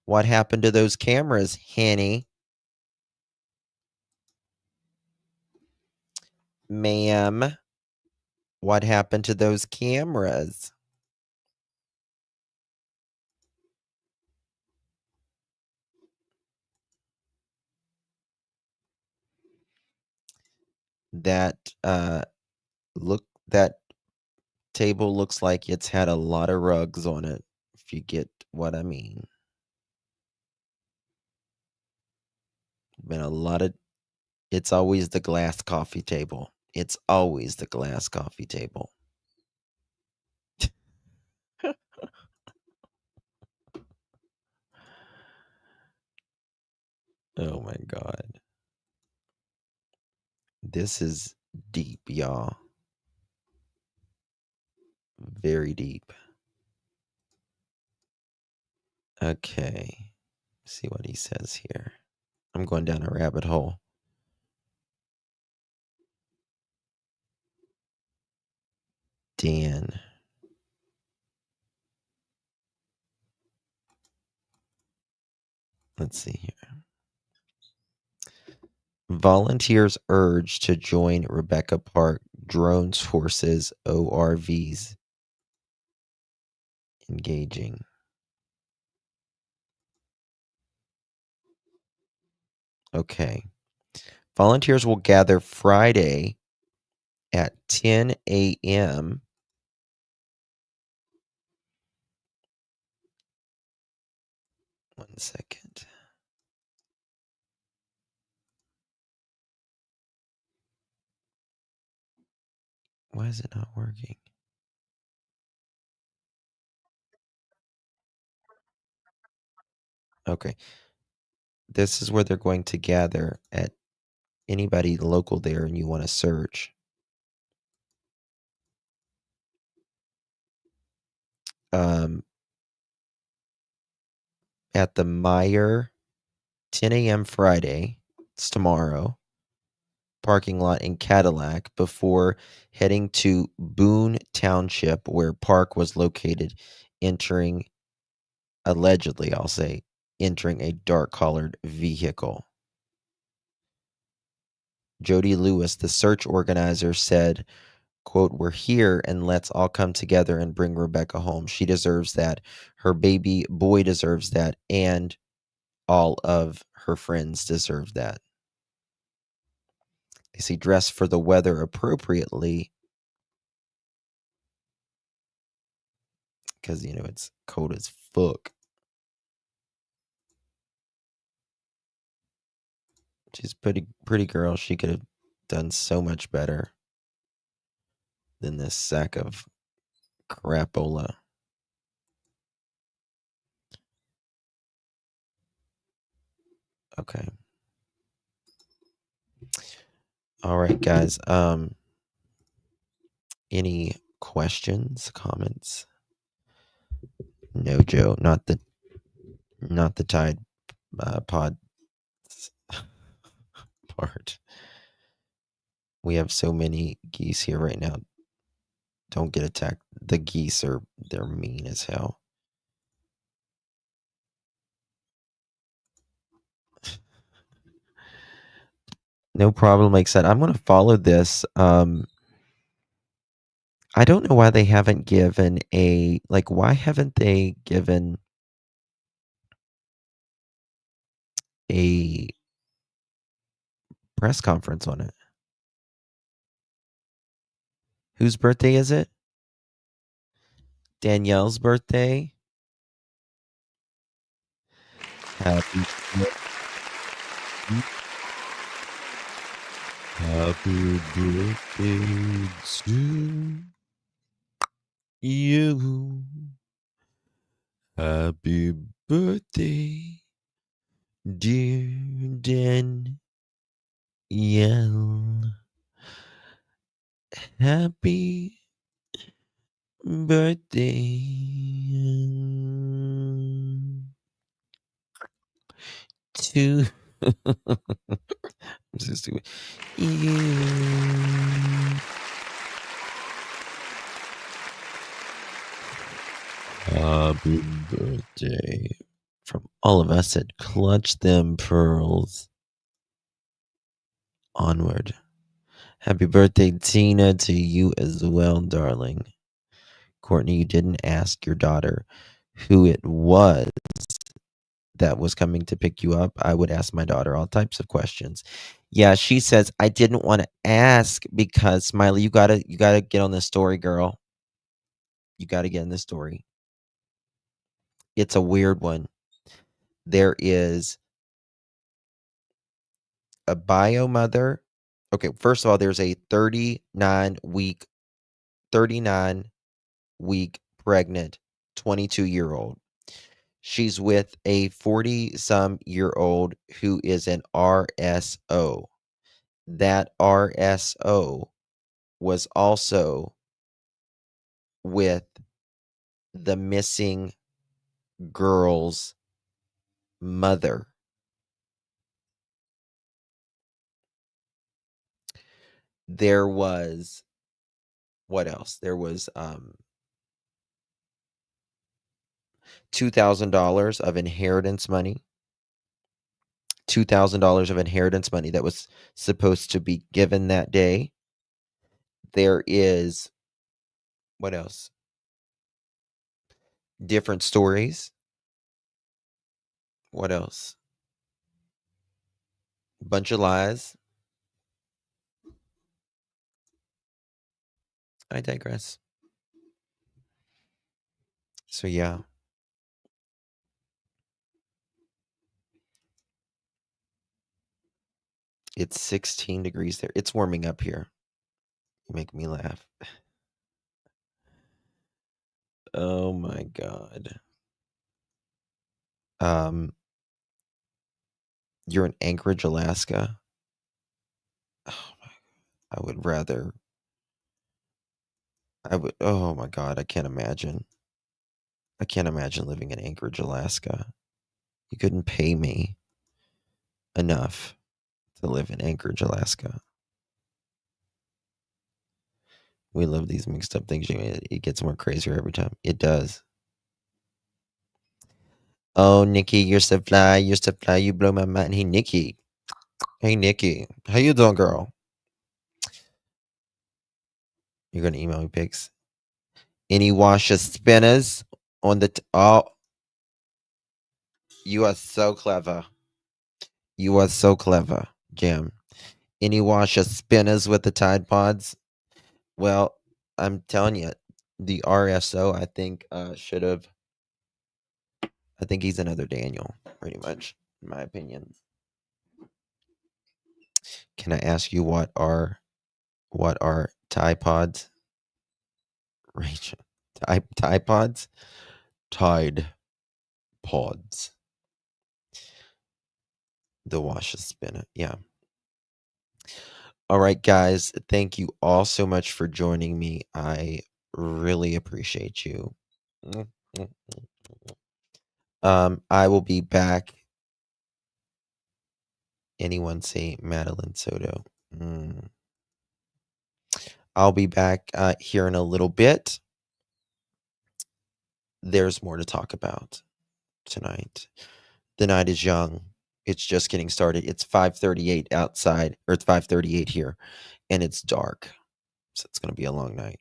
What happened to those cameras, Henny? Ma'am, what happened to those cameras? That that table looks like it's had a lot of rugs on it, if you get what I mean. Been a lot of... It's always the glass coffee table. It's always the glass coffee table. Oh my God. This is deep, y'all. Very deep. Okay. See what he says here. I'm going down a rabbit hole. Dan. Let's see here. Volunteers urged to join Rebecca Park Drones Forces ORVs. Engaging. Okay. Volunteers will gather Friday at 10 a.m. One second. Why is it not working? Okay. This is where they're going to gather at anybody local there and you want to search. At the Meyer, 10 a.m. Friday, it's tomorrow, parking lot in Cadillac before heading to Boon Township, where Park was located, entering allegedly, I'll say, entering a dark-colored vehicle. Jody Lewis, the search organizer, said, quote, "We're here and let's all come together and bring Rebecca home. She deserves that. Her baby boy deserves that. And all of her friends deserve that." They say dress for the weather appropriately because, it's cold as fuck. She's pretty girl. She could have done so much better than this sack of crapola. Okay. All right, guys. Any questions, comments? No, Joe, not the Tide Pod part. We have so many geese here right now. Don't get attacked. The geese they're mean as hell. No problem, like I said. I'm gonna follow this. I don't know why they haven't given why haven't they given a press conference on it? Whose birthday is it? Danielle's birthday. Happy birthday to you. Happy birthday, dear Danielle. Happy birthday to I'm so stupid. You. Happy birthday from all of us at Clutch Them Pearls. Onward. Happy birthday, Tina, to you as well, darling. Courtney, you didn't ask your daughter who it was that was coming to pick you up. I would ask my daughter all types of questions. Yeah, she says, I didn't want to ask because, Smiley, you gotta get on this story, girl. You gotta get in this story. It's a weird one. There is a bio mother. Okay, first of all, there's a 39 week pregnant 22-year-old. She's with a 40-some-year-old who is an RSO. That RSO was also with the missing girl's mother. There was what else? There was $2,000 of inheritance money. $2,000 of inheritance money that was supposed to be given that day. There is what else? Different stories. What else? Bunch of lies. I digress. So yeah. It's 16 degrees there. It's warming up here. You make me laugh. Oh my God. You're in Anchorage, Alaska. Oh my, I would rather. Oh my God, I can't imagine. I can't imagine living in Anchorage, Alaska. You couldn't pay me enough to live in Anchorage, Alaska. We love these mixed up things. It gets more crazier every time. It does. Oh, Nikki, you're so fly. You're so fly. You blow my mind. Hey, Nikki. Hey, Nikki. How you doing, girl? You're gonna email me pics. Any washer spinners on the? Oh, you are so clever. You are so clever, Jim. Any washer spinners with the Tide Pods? Well, I'm telling you, the RSO, I think, should have. I think he's another Daniel, pretty much, in my opinion. Can I ask you what are Tide Pods? Rachel, Tide Pods, Tide Pods. The wash is spinner, yeah. All right, guys. Thank you all so much for joining me. I really appreciate you. I will be back. Anyone say Madeline Soto? I'll be back here in a little bit. There's more to talk about tonight. The night is young. It's just getting started. It's 5:38 outside, or it's 5:38 here, and it's dark. So it's going to be a long night.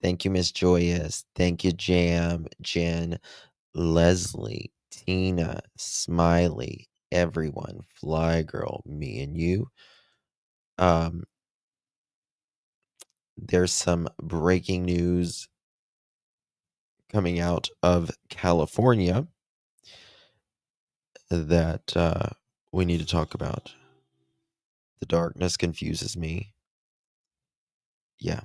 Thank you, Miss Joyous. Thank you, Jam, Jen, Leslie, Tina, Smiley, everyone, Fly Girl, me and you. There's some breaking news coming out of California that we need to talk about. The darkness confuses me. Yeah.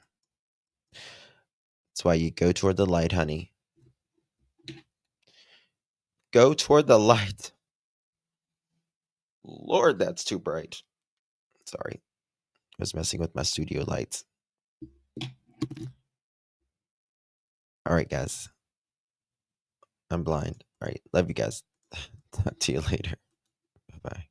That's why you go toward the light, honey. Go toward the light. Lord, that's too bright. Sorry. I was messing with my studio lights. All right, guys. I'm blind. All right. Love you guys. Talk to you later. Bye-bye.